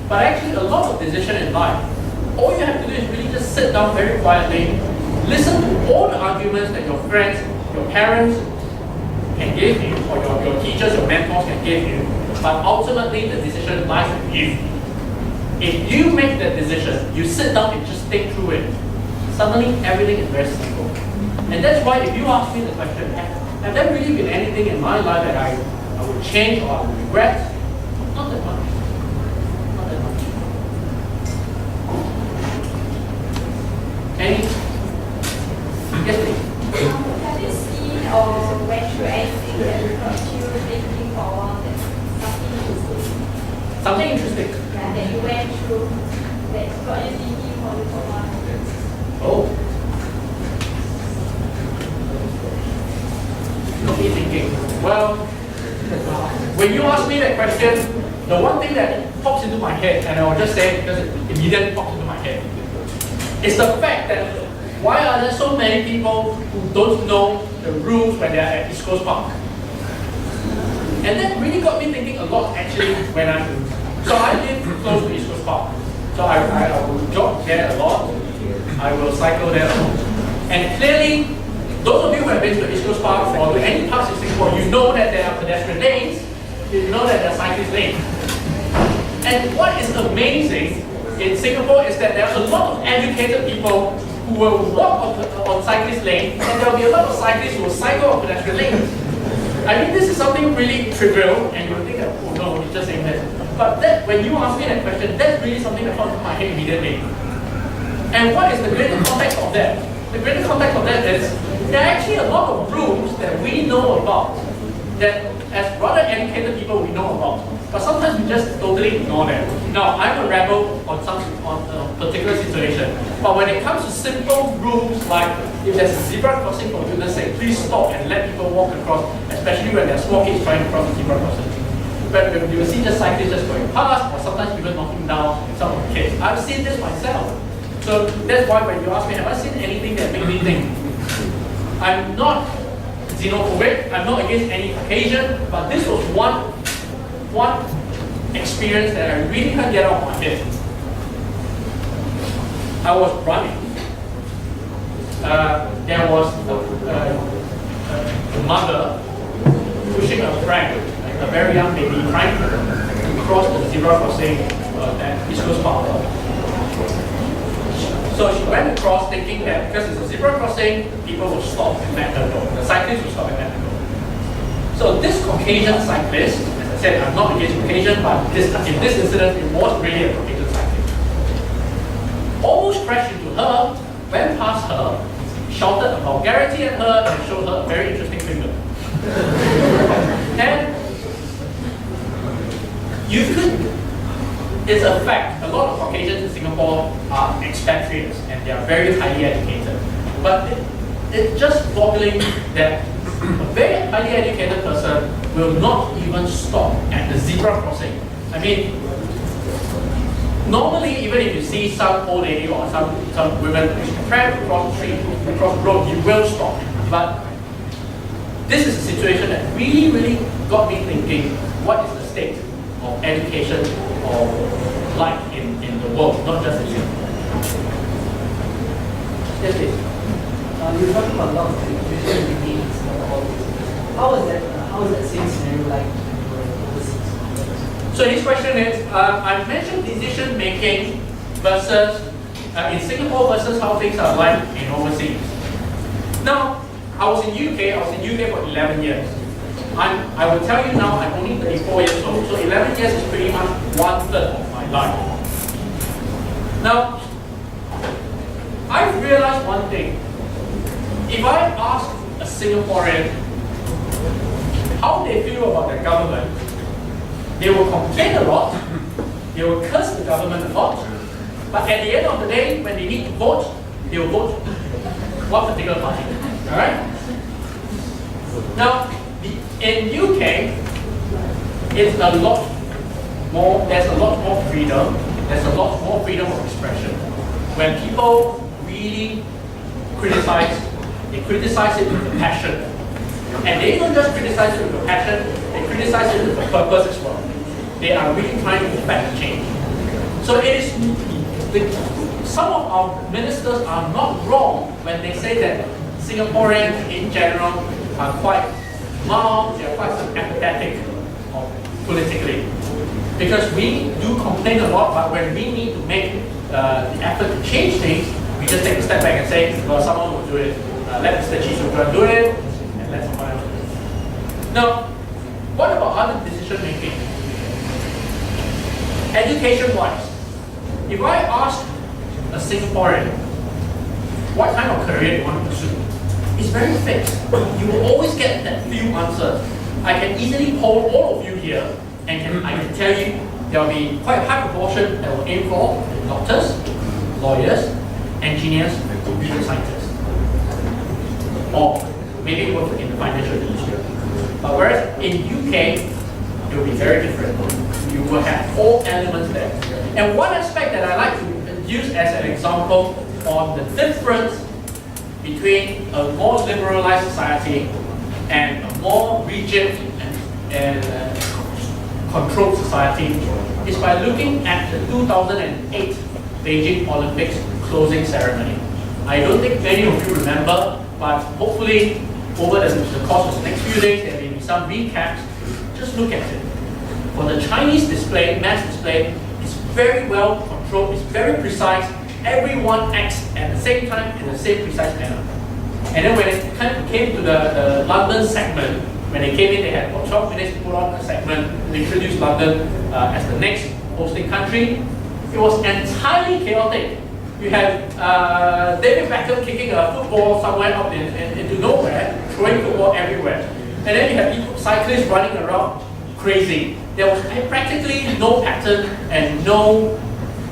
But actually, a lot of decision in life, all you have to do is really just sit down very quietly, listen to all the arguments that your friends, your parents can give you, or your teachers, your mentors can give you, but ultimately the decision lies with you. If you make that decision, you sit down and just think through it, suddenly everything is very simple. And that's why if you ask me the question, have there really been anything in my life that I would change or I would regret? Not that much. Not that much. Any? Yes, please. Have you seen or went through anything that got you thinking for a while that something interesting? Something interesting. Yeah, that you went through that got you thinking for a little while. Oh. Got me thinking. Well, when you ask me that question, the one thing that pops into my head, and I will just say it because it immediately pops into my head, is the fact that Why are there so many people who don't know the rules when they are at East Coast Park? And that really got me thinking a lot actually when so I live close to East Coast Park. So I will jog there a lot. I will cycle there a lot. And clearly, those of you who have been to East Coast Park or to any parts of Singapore, you know that there are pedestrian lanes, you know that there are cyclist lanes. And what is amazing in Singapore is that there are a lot of educated people who will walk on cyclist lanes, and there will be a lot of cyclists who will cycle on pedestrian lanes. I mean, this is something really trivial, and you will think that, oh no, he's just saying that. But that, when you ask me that question, that's really something that comes to my head immediately. And what is the greater context of that? The greater context of that is there are actually a lot of rules that we know about, that as rather educated people we know about, but sometimes we just totally ignore them. Now, I'm a rebel on a particular situation, but when it comes to simple rules like if there's a zebra crossing, for goodness sake, please stop and let people walk across, especially when there are small kids trying to cross the zebra crossing. But you will see just cyclists just going past, or sometimes people knocking down some of the kids. I've seen this myself. So that's why when you ask me, have I seen anything that made me think? I'm not xenophobic, I'm not against any Caucasian, but this was one experience that I really can't get out of my head. I was running. There was a mother pushing a friend, a very young baby, trying to cross the zebra crossing at East Coast Park. So she went across thinking that because it's a zebra crossing, people will stop and let her go. The cyclists will stop and let her go. So this Caucasian cyclist, as I said, I'm not against Caucasian, but in this incident, it was really a Caucasian cyclist. Almost crashed into her, went past her, shouted a vulgarity at her, and showed her a very interesting finger. And you could, it's a fact, a lot of Caucasians in Singapore are expatriates and they are very highly educated. But it's just boggling that a very highly educated person will not even stop at the zebra crossing. I mean, normally even if you see some old lady or some women trying to cross the street, across the road, you will stop. But this is a situation that really got me thinking, what is the state of education or life in the world, not just in Singapore? Yes, please. You're talking about a lot of education debates and all this. How is that same scenario like overseas? So his question is, I mentioned decision making versus in Singapore versus how things are like in overseas. Now, I was in UK for 11 years. I will tell you now, I'm only 34 years old, so 11 years is pretty much 1/3 of my life. Now, I've realized one thing. If I ask a Singaporean how they feel about their government, they will complain a lot, they will curse the government a lot, but at the end of the day, when they need to vote, they will vote one particular party. Alright? Now, in UK, it's a lot more, there's a lot more freedom, there's a lot more freedom of expression. When people really criticize, they criticize it with a passion. And they don't just criticize it with a passion, they criticize it with a purpose as well. They are really trying to affect change. So it is, some of our ministers are not wrong when they say that Singaporeans in general are quite mild, they are quite apathetic politically. Because we do complain a lot, but when we need to make the effort to change things, we just take a step back and say, well, someone will do it. Let Mr. Chisuka do it, and let someone else do it. Now, what about other decision making? Education-wise, if I ask a Singaporean what kind of career you want to pursue, it's very fixed. You will always get that few answers. I can easily poll all of you here, and I can tell you there will be quite a high proportion that will aim for doctors, lawyers, engineers, and computer scientists. Or maybe work in the financial industry. But whereas in UK, it will be very different. You will have all elements there. And one aspect that I like to use as an example on the difference between a more liberalized society and a more rigid and controlled society is by looking at the 2008 Beijing Olympics closing ceremony. I don't think many of you remember, but hopefully over the course of the next few days there may be some recaps. Just look at it. For the Chinese display, mass display, it's very well controlled, it's very precise. Everyone acts at the same time in the same precise manner. And then when it came to the London segment, when they came in, they had about 12 minutes to put on a segment to introduce London as the next hosting country. It was entirely chaotic. You had David Beckham kicking a football somewhere out into nowhere, throwing football everywhere. And then you had cyclists running around crazy. There was practically no pattern and no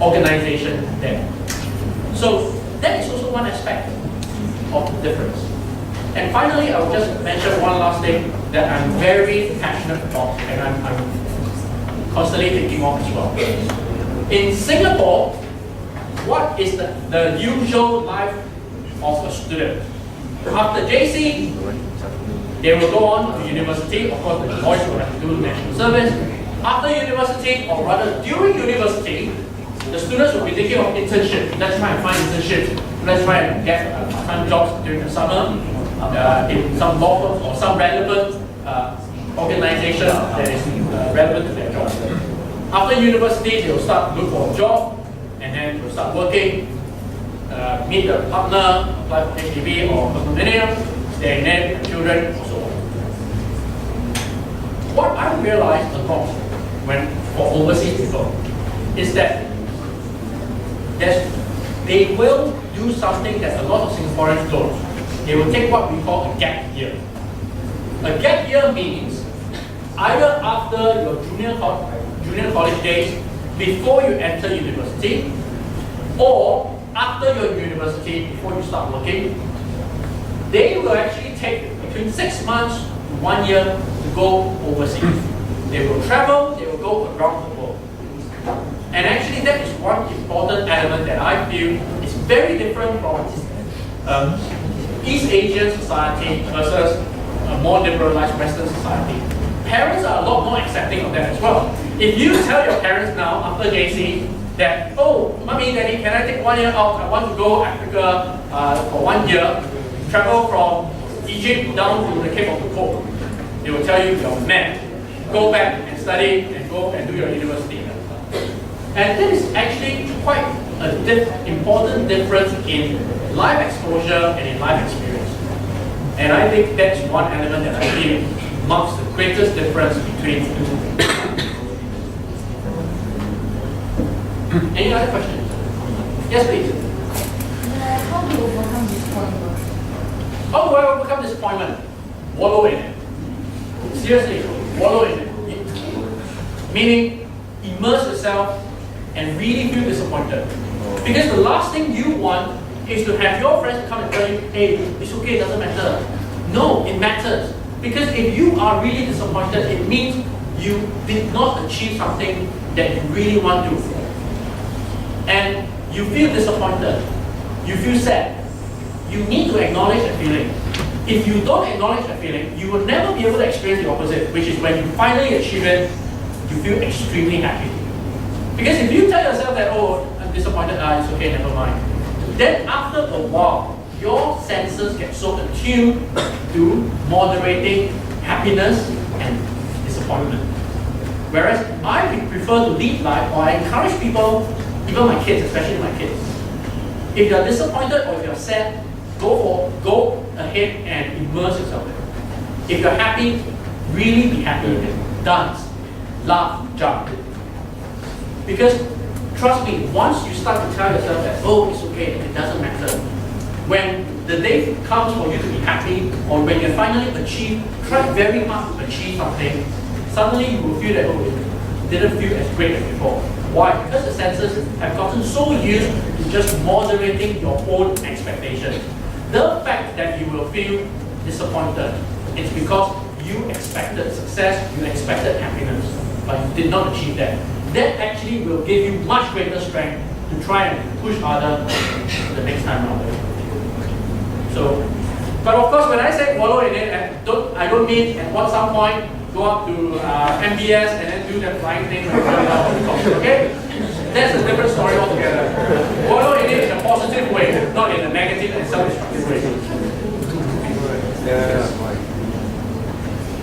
organization there. So that is also one aspect of the difference. And finally, I will just mention one last thing that I'm very passionate about and I'm constantly thinking of as well. In Singapore, what is the usual life of a student? After JC, they will go on to university. Of course, the boys will have to do national service. After university, or rather during university, the students will be thinking of internship. Let's try and find internships. Let's try and get part-time jobs during the summer in some law firms or some relevant organization that is relevant to their job. After university, they will start to look for a job, and then they'll start working, meet the partner, apply for HDB or condominium, stay in there, children, and so on. What I realized a lot for overseas people is that they will do something that a lot of Singaporeans don't. They will take what we call a gap year. A gap year means either after your junior college days, before you enter university, or after your university, before you start working, they will actually take between 6 months to 1 year to go overseas. They will travel, they will go around the world. And actually that is one important element that I feel is very different from East Asian society versus a more liberalized Western society. Parents are a lot more accepting of that as well. If you tell your parents now after JC that, oh, mommy, daddy, can I take 1 year out? I want to go Africa for 1 year, travel from Egypt down to the Cape of Good Hope. They will tell you you're mad. Go back and study and go and do your university. And that is actually quite an important difference in life exposure and in life experience. And I think that's one element that I feel marks the greatest difference between the two. Any other questions? Yes, please. How do you overcome disappointment? How do I overcome disappointment? Wallow in it. Seriously, wallow in it. Meaning, immerse yourself and really feel disappointed. Because the last thing you want is to have your friends come and tell you, hey, it's okay, it doesn't matter. No, it matters. Because if you are really disappointed, it means you did not achieve something that you really want to. And you feel disappointed. You feel sad. You need to acknowledge that feeling. If you don't acknowledge that feeling, you will never be able to experience the opposite, which is when you finally achieve it, you feel extremely happy. Because if you tell yourself that, oh, I'm disappointed, it's okay, never mind. Then after a while, your senses get so attuned to moderating happiness and disappointment. Whereas I prefer to lead life, or I encourage people, even my kids, especially my kids. If you're disappointed or if you're sad, go ahead and immerse yourself in it. If you're happy, really be happy with it. Dance, laugh, jump. Because trust me, once you start to tell yourself that, oh, it's okay, it doesn't matter. When the day comes for you to be happy, or when you finally try very hard to achieve something, suddenly you will feel that, oh, it didn't feel as great as before. Why? Because the senses have gotten so used to just moderating your own expectations. The fact that you will feel disappointed is because you expected success, you expected happiness, but you did not achieve that. That actually will give you much greater strength to try and push harder the next time around. So, but of course, when I say wallow in it, I don't mean at some point go up to MBS and then do that flying thing. Okay? That's a different story altogether. Wallow in it in a positive way, not in a negative and self-destructive way.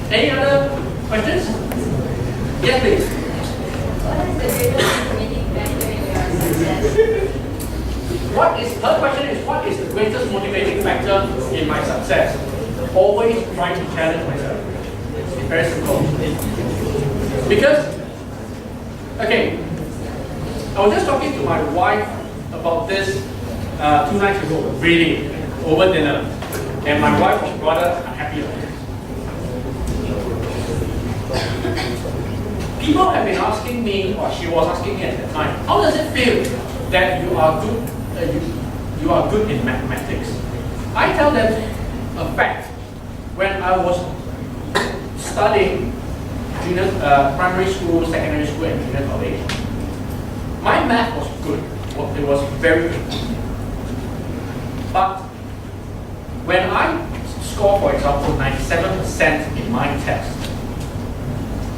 Any other questions? Yes, please. What is the greatest motivating factor in your success? Her question is, what is the greatest motivating factor in my success? Always trying to challenge myself. It's very simple. Because, okay, I was just talking to my wife about this 2 nights ago, really, over dinner. And my wife was rather unhappy about it. People have been asking me, or she was asking me at the time, how does it feel that you are good, you are good in mathematics? I tell them a fact. When I was studying primary school, secondary school, and junior college, my math was good. It was very good. But when I score, for example, 97% in my test,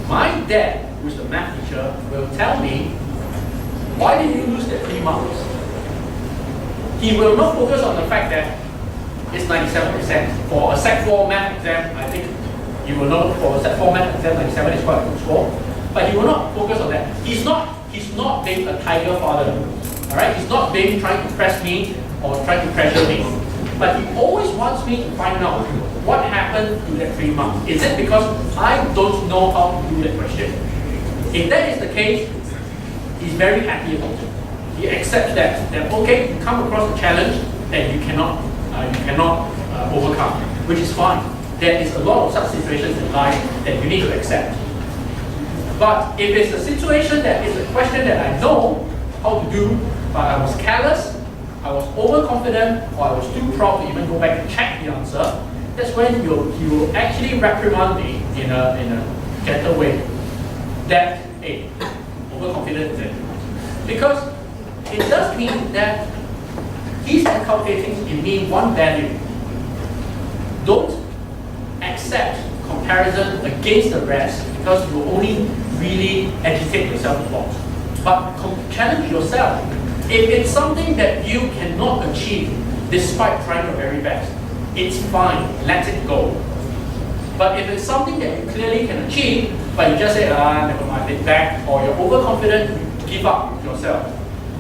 my dad, who's the math teacher, will tell me, why did you lose that 3 marks? He will not focus on the fact that it's 97%. For a Sec 4 math exam, I think you will know for a Sec 4 math exam, 97 is quite a good score. But he will not focus on that. He's not being a tiger father. Alright? He's not being trying to press me or trying to pressure me. But he always wants me to find out what happened to that 3 marks. Is it because I don't know how to do that question? If that is the case, he's very happy about it. He accepts that okay, you come across a challenge that you cannot overcome, which is fine. There is a lot of such situations in life that you need to accept. But if it's a situation that is a question that I know how to do, but I was careless, I was overconfident, or I was too proud to even go back and check the answer, that's when he will actually reprimand me in a gentle way. That, hey, overconfident is it? Because it does mean that he's inculcating in me one value. Don't accept comparison against the rest because you only really agitate yourself a lot. But challenge yourself. If it's something that you cannot achieve despite trying your very best, it's fine, let it go. But if it's something that you clearly can achieve, but you just say, never mind, it's back, or you're overconfident, you give up yourself.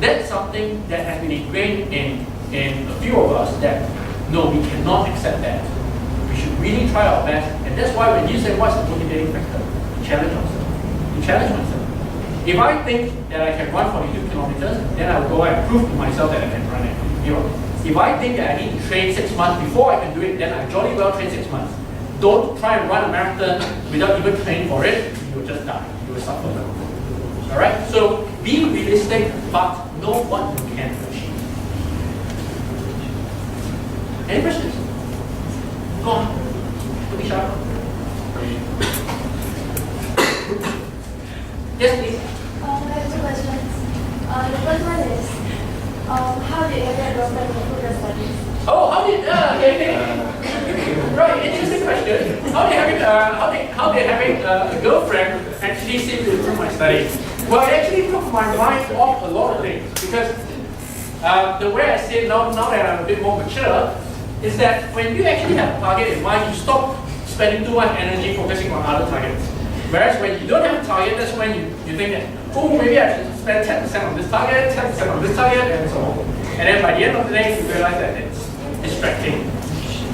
That's something that has been ingrained in a few of us that, no, we cannot accept that. We should really try our best, and that's why when you say, what's the motivating factor? Challenge yourself. You challenge myself. If I think that I can run 42 kilometers, then I will go and prove to myself that I can run it. If I think that I need to train 6 months before I can do it, then I jolly well train 6 months. Don't try and run a marathon without even training for it. You will just die. You will suffer. Alright? So be realistic, but know what you can achieve. Any questions? Go on. Put it sharp. Yes, please. I have 2 questions. The first one is, how did you get girlfriend to improve your studies? Oh, how did okay. Right, interesting question. How did having a girlfriend actually seem to improve my studies? Well, it actually took my mind off a lot of things because the way I see it now that I'm a bit more mature is that when you actually have a target in mind, you stop spending too much energy focusing on other targets. Whereas when you don't have a target, that's when you think that, oh, maybe I should spend 10% on this target, 10% on this target, and so on. And then by the end of the day, you realize that it's distracting.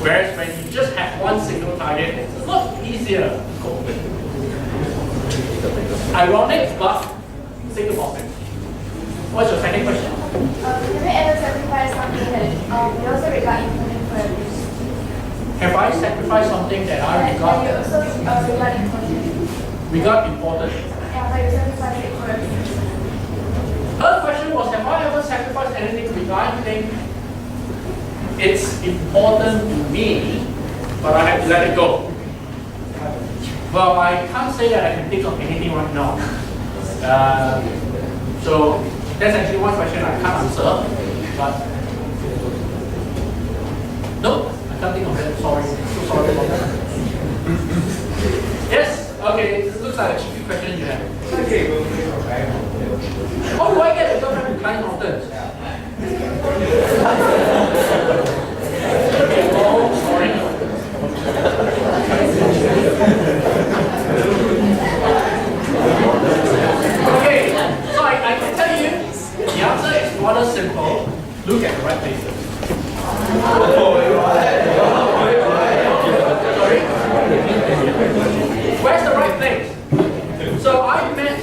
Whereas when you just have one single target, it's a lot easier to cope with. Ironic, but think about it. What's your second question? Have you ever sacrificed something that you also regard important for your use? Have I sacrificed something that I regard? You also regard important. Regard important. Yeah, but you sacrifice it for your use. Her question was, have I ever sacrificed anything which I think it's important to me, but I have to let it go? Well, I can't say that I can think of anything right now. So that's actually one question I can't answer. But no. sorry. So sorry about that. Yes? Okay, this looks like a cheeky question you have. How do I get a girlfriend to climb mountains? Oh, sorry. Okay, so I can tell you, the answer is rather simple. Look at the right places. Sorry? Where's the right place? So I met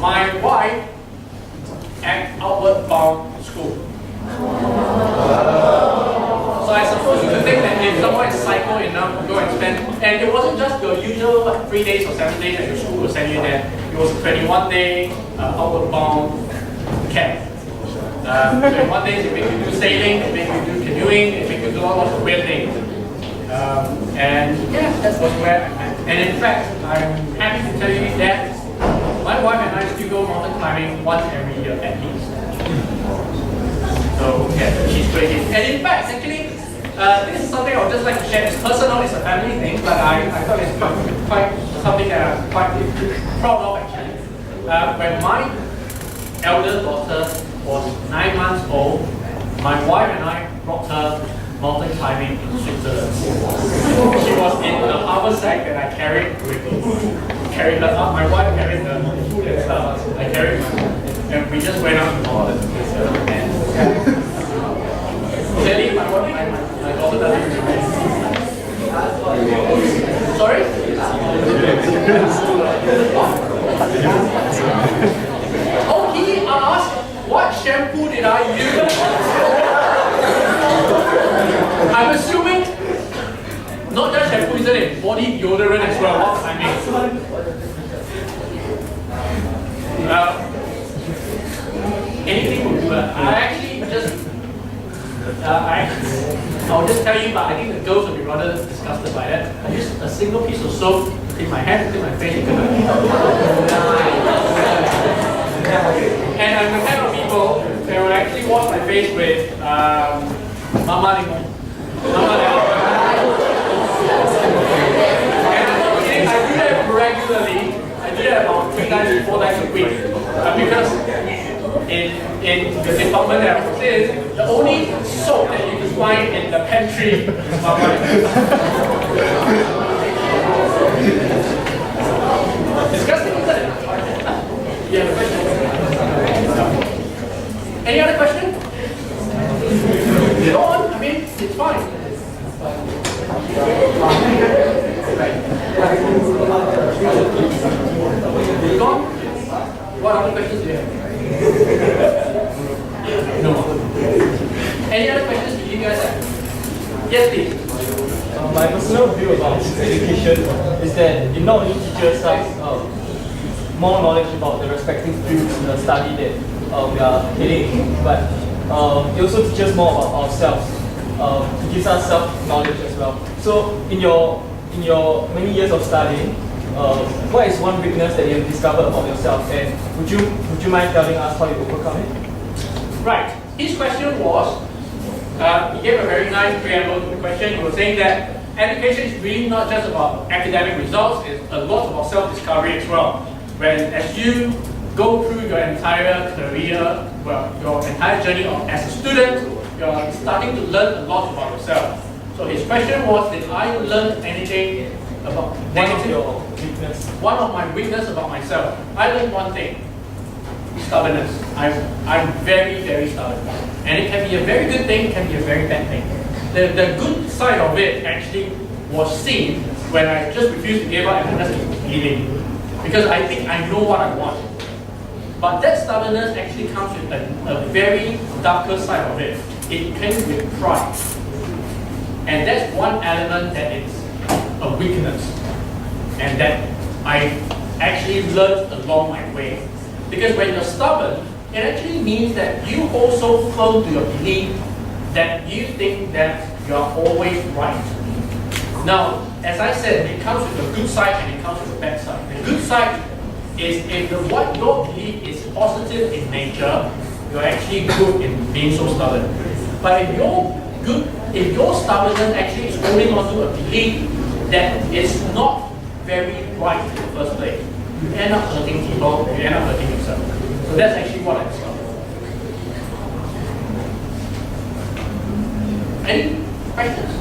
my wife at Outward Bound School. So I suppose you could think that if someone is psycho enough to go and spend, and it wasn't just your usual 3 days or 7 days that your school will send you there. It was a 21-day Outward Bound camp. 21 days they make you do sailing, they make you do canoeing, they make you do all sorts of weird things. And yeah, that was where I met. And in fact, I'm happy to tell you that my wife and I still go mountain climbing once every year at least. So yeah, she's crazy. And in fact, actually, this is something I would just like to share. It's personal, it's a family thing, but I thought it's quite something that I'm quite proud of actually. When my elder daughter was 9 months old, my wife and I brought her mountain climbing in Switzerland. She was in the haversack that I carried with me. Carried her up. My wife carried the food and stuff. I carried her. And we just went out to mountain. Clearly, my daughter doesn't remember. Sorry? Oh, he asked, what shampoo did I use? I'm assuming not just shampoo, isn't it? Body deodorant as well. I mean, anything will do. I actually just, I'll just tell you, but I think the girls will be rather disgusted by that. I use a single piece of soap to clean my hands, clean my face, and I'm the kind of people that will actually wash my face with Mama Limon. And I do that regularly. I do that about 3 times, 4 times a week. Because in the department that I was in, the only soap that you can find in the pantry is Mama Limon. Disgusting, isn't it? You have a question? Any other question? Go on, I mean, it's fine. Go on. What other questions do you have? No. Any other questions do you guys have? Yes, please. My personal view about education is that it not only teaches us more knowledge about the respective fields in the study that we are heading, but it also teaches more about ourselves. It gives us self-knowledge as well. So in your many years of studying, what is one weakness that you have discovered about yourself, and would you mind telling us how you overcome it? Right. His question was, he gave a very nice preamble to the question. He was saying that education is really not just about academic results, it's a lot about self-discovery as well. When as you go through your entire career, well, your entire journey as a student, you're starting to learn a lot about yourself. So his question was, did I learn anything about one of my weakness about myself? I learned one thing: stubbornness. I'm very, very stubborn. And it can be a very good thing, it can be a very bad thing. The good side of it actually was seen when I just refused to give up and I just keep leaving. Because I think I know what I want. But that stubbornness actually comes with a very darker side of it. It comes with pride. And that's one element that is a weakness. And that I actually learned along my way. Because when you're stubborn, it actually means that you also firm to your belief that you think that you're always right. Now, as I said, it comes with a good side and it comes with a bad side. The good side is if what your belief is positive in nature, you're actually good in being so stubborn. But if your good, if your stubbornness actually is holding on to a belief that is not very right in the first place, you end up hurting people, you end up hurting yourself. So that's actually what I discovered. Any questions?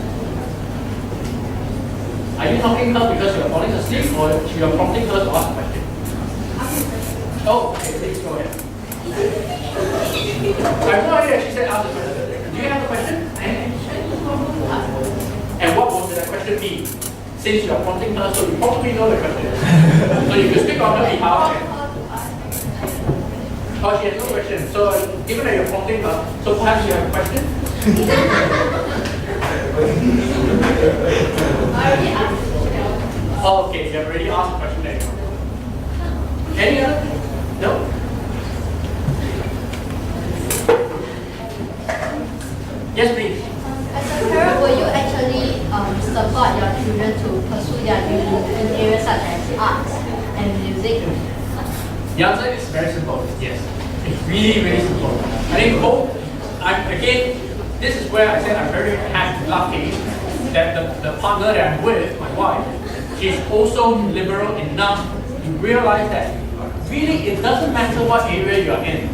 Are you talking to her because you're falling asleep, or you're prompting her to ask a question? Oh, okay, please go ahead. I've no idea she said ask a question. Do you have a question? And what would that question be? Since you're prompting her, so you probably know the question. So you can speak on her behalf. Oh, she has no question. So given that you're prompting her, so perhaps you have a question? I already asked. Oh, okay, you have already asked a question there. Any other? No? Yes, please. As a parent, will you actually support your children to pursue their dreams in areas such as arts and music? The answer is very simple. Yes. It's really, really simple. I think both, again, this is where I said I'm very lucky that the partner that I'm with, my wife, she's also liberal enough to realize that really it doesn't matter what area you're in.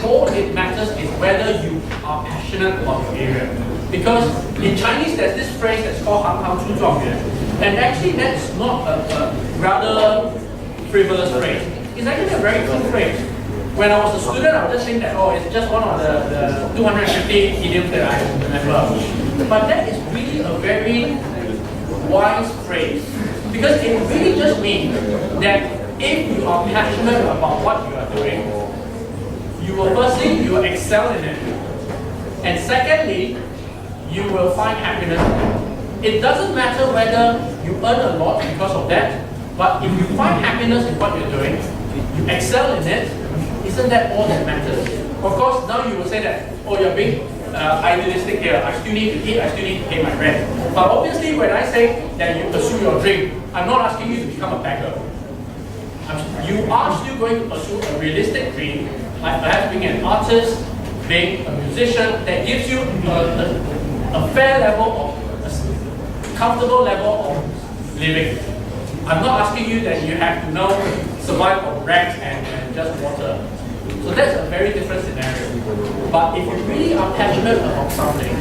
All it matters is whether you are passionate about your area. Because in Chinese there's this phrase that's called 行行出状元, and actually that's not a rather frivolous phrase. It's actually a very cool phrase. When I was a student, I would just think that, oh, it's just one of the 250 idioms that I remember. But that is really a very wise phrase. Because it really just means that if you are passionate about what you are doing, you will firstly, you will excel in it. And secondly, you will find happiness in it. It doesn't matter whether you earn a lot because of that, but if you find happiness in what you're doing, you excel in it, isn't that all that matters? Of course, now you will say that, oh, you're being idealistic here. I still need to eat, I still need to pay my rent. But obviously, when I say that you pursue your dream, I'm not asking you to become a beggar. You are still going to pursue a realistic dream, like perhaps being an artist, being a musician, that gives you a fair level of, a comfortable level of living. I'm not asking you that you have to know survive on rent and just water. So that's a very different scenario. But if you really are passionate about something,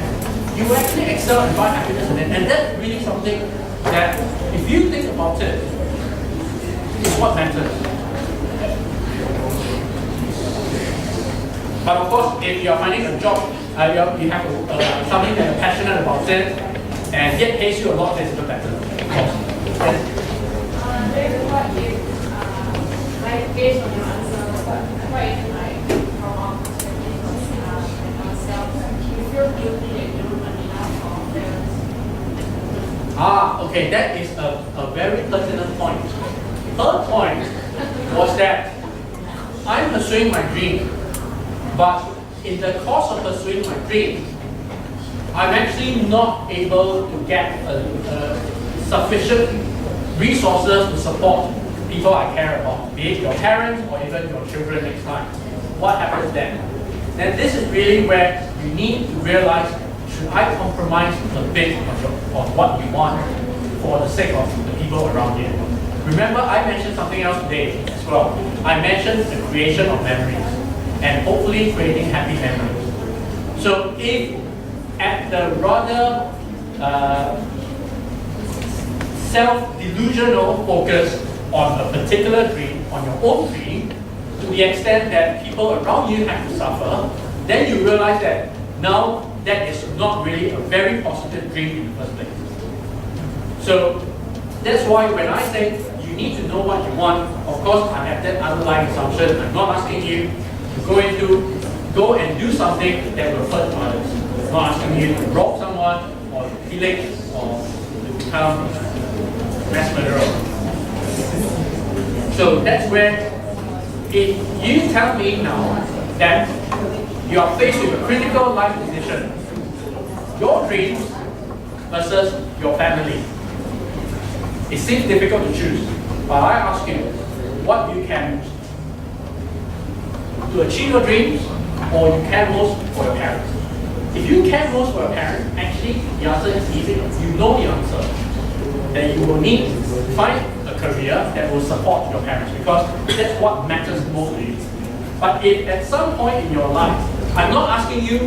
you will actually excel and find happiness in it. And that's really something that, if you think about it, is what matters. But of course, if you are finding a job, you have something that you're passionate about it, and yet pays you a lot, that's even better. Of course. Yes. Based on your answer, what if from our perspective and ourselves, you feel guilty that you don't earn enough for parents? Okay, that is a very pertinent point. Her point was that I'm pursuing my dream, but in the course of pursuing my dream, I'm actually not able to get sufficient resources to support people I care about, be it your parents or even your children next time. What happens then? Then this is really where you need to realize, should I compromise a bit on what we want for the sake of the people around here? Remember, I mentioned something else today as well. I mentioned the creation of memories and hopefully creating happy memories. So if at the rather self-delusional focus on a particular dream, on your own dream, to the extent that people around you have to suffer, then you realize that now that is not really a very positive dream in the first place. So that's why when I say you need to know what you want, of course I have that underlying assumption. I'm not asking you to go and do something that will hurt others. I'm not asking you to rob someone or to pillage or to become a mass murderer. So that's where, if you tell me now that you are faced with a critical life decision, your dreams versus your family, it seems difficult to choose. But I ask you, what you can to achieve your dreams, or you care most for your parents? If you care most for a parent, actually the answer is easy. You know the answer. That you will need to find a career that will support your parents because that's what matters most to you. But if at some point in your life, I'm not asking you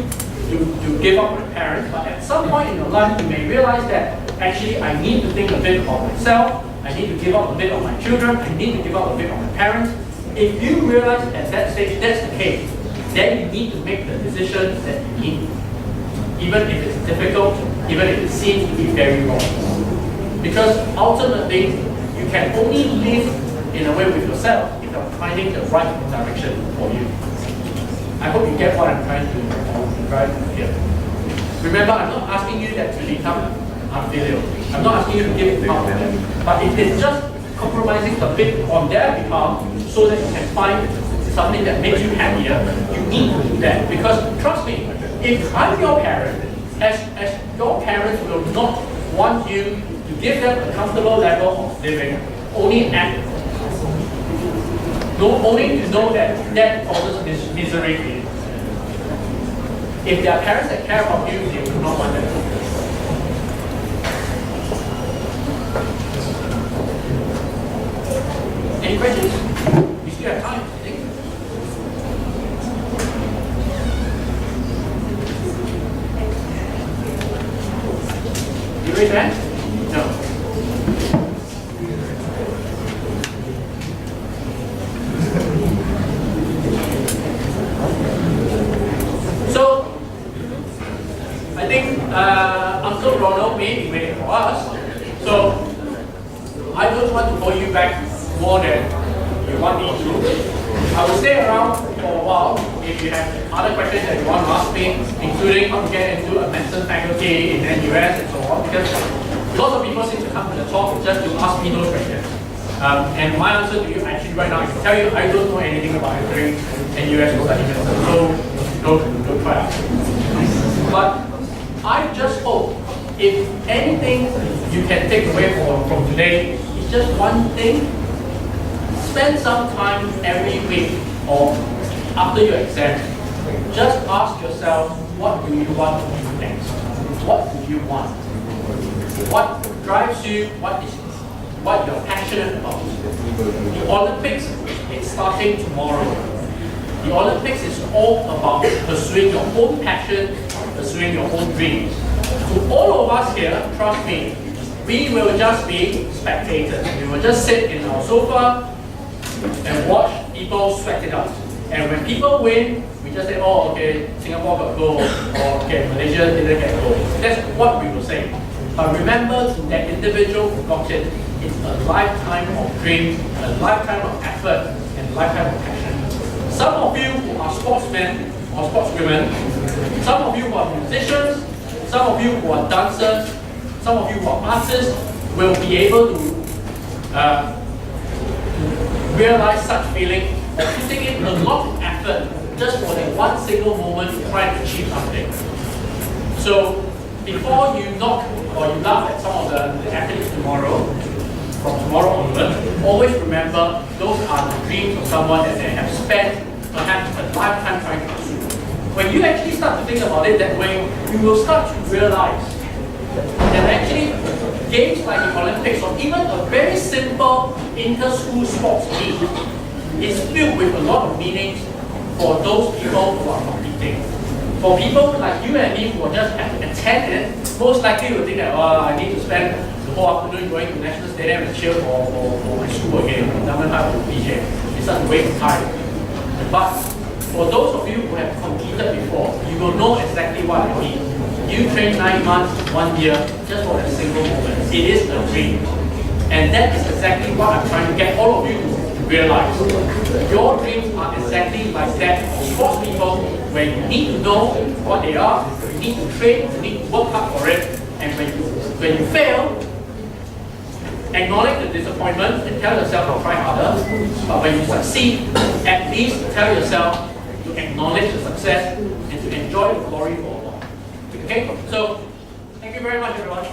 to give up on a parent, but at some point in your life you may realize that actually I need to think a bit about myself, I need to give up a bit on my children, I need to give up a bit on my parents. If you realize at that stage that's the case, then you need to make the decision that you need. Even if it's difficult, even if it seems to be very wrong. Because ultimately, you can only live in a way with yourself if you're finding the right direction for you. I hope you get what I'm trying to drive here. Remember, I'm not asking you that to become unfilial. I'm not asking you to give it up to them. But if it's just compromising a bit on their behalf so that you can find something that makes you happier, you need to do that. Because trust me, if I'm your parent, as your parents will not want you to give them a comfortable level of living, only to know that that causes misery for you. If there are parents that care about you, they will not want that. Any questions? We still have time, I think. You raise your hand? No. So, I think Uncle Ronald may be waiting for us. So, I don't want to call you back more than you want me to. I will stay around for a while if you have other questions that you want to ask me, including how to get into a medicine faculty in NUS and so on, because lots of people seem to come to the talk just to ask me those questions. And my answer to you actually right now is to tell you I don't know anything about entering NUS or study medicine, so don't try out. But I just hope if anything you can take away from today is just one thing. Spend some time every week or after your exam. Just ask yourself, what do you want to do next? What do you want? What drives you? What you're passionate about? The Olympics is starting tomorrow. The Olympics is all about pursuing your own passion, pursuing your own dreams. So all of us here, trust me, we will just be spectators. We will just sit in our sofa and watch people sweat it out. And when people win, we just say, oh, okay, Singapore got gold, or okay, Malaysia didn't get gold. That's what we will say. But remember, that individual who got it, it's a lifetime of dreams, a lifetime of effort, and a lifetime of passion. Some of you who are sportsmen or sportswomen, some of you who are musicians, some of you who are dancers, some of you who are artists will be able to realize such feeling of putting in a lot of effort just for that one single moment to try to achieve something. So before you knock or you laugh at some of the athletes tomorrow, from tomorrow onward, always remember those are the dreams of someone that they have spent perhaps a lifetime trying to pursue. When you actually start to think about it that way, you will start to realize that actually games like the Olympics or even a very simple inter-school sports meet is filled with a lot of meanings for those people who are competing. For people like you and me who are just attend it, most likely will think that, oh, I need to spend the whole afternoon going to National Stadium and cheer for my school again. It doesn't have to be here. It's such a waste of time. But for those of you who have competed before, you will know exactly what I mean. You train 9 months, 1 year, just for a single moment. It is a dream. And that is exactly what I'm trying to get all of you to realize. Your dreams are exactly like that of sports people, where you need to know what they are, you need to train, you need to work hard for it, and when you fail, acknowledge the disappointment and tell yourself to try harder. But when you succeed, at least tell yourself to acknowledge the success and to enjoy the glory for a while. Okay? So, thank you very much, everyone.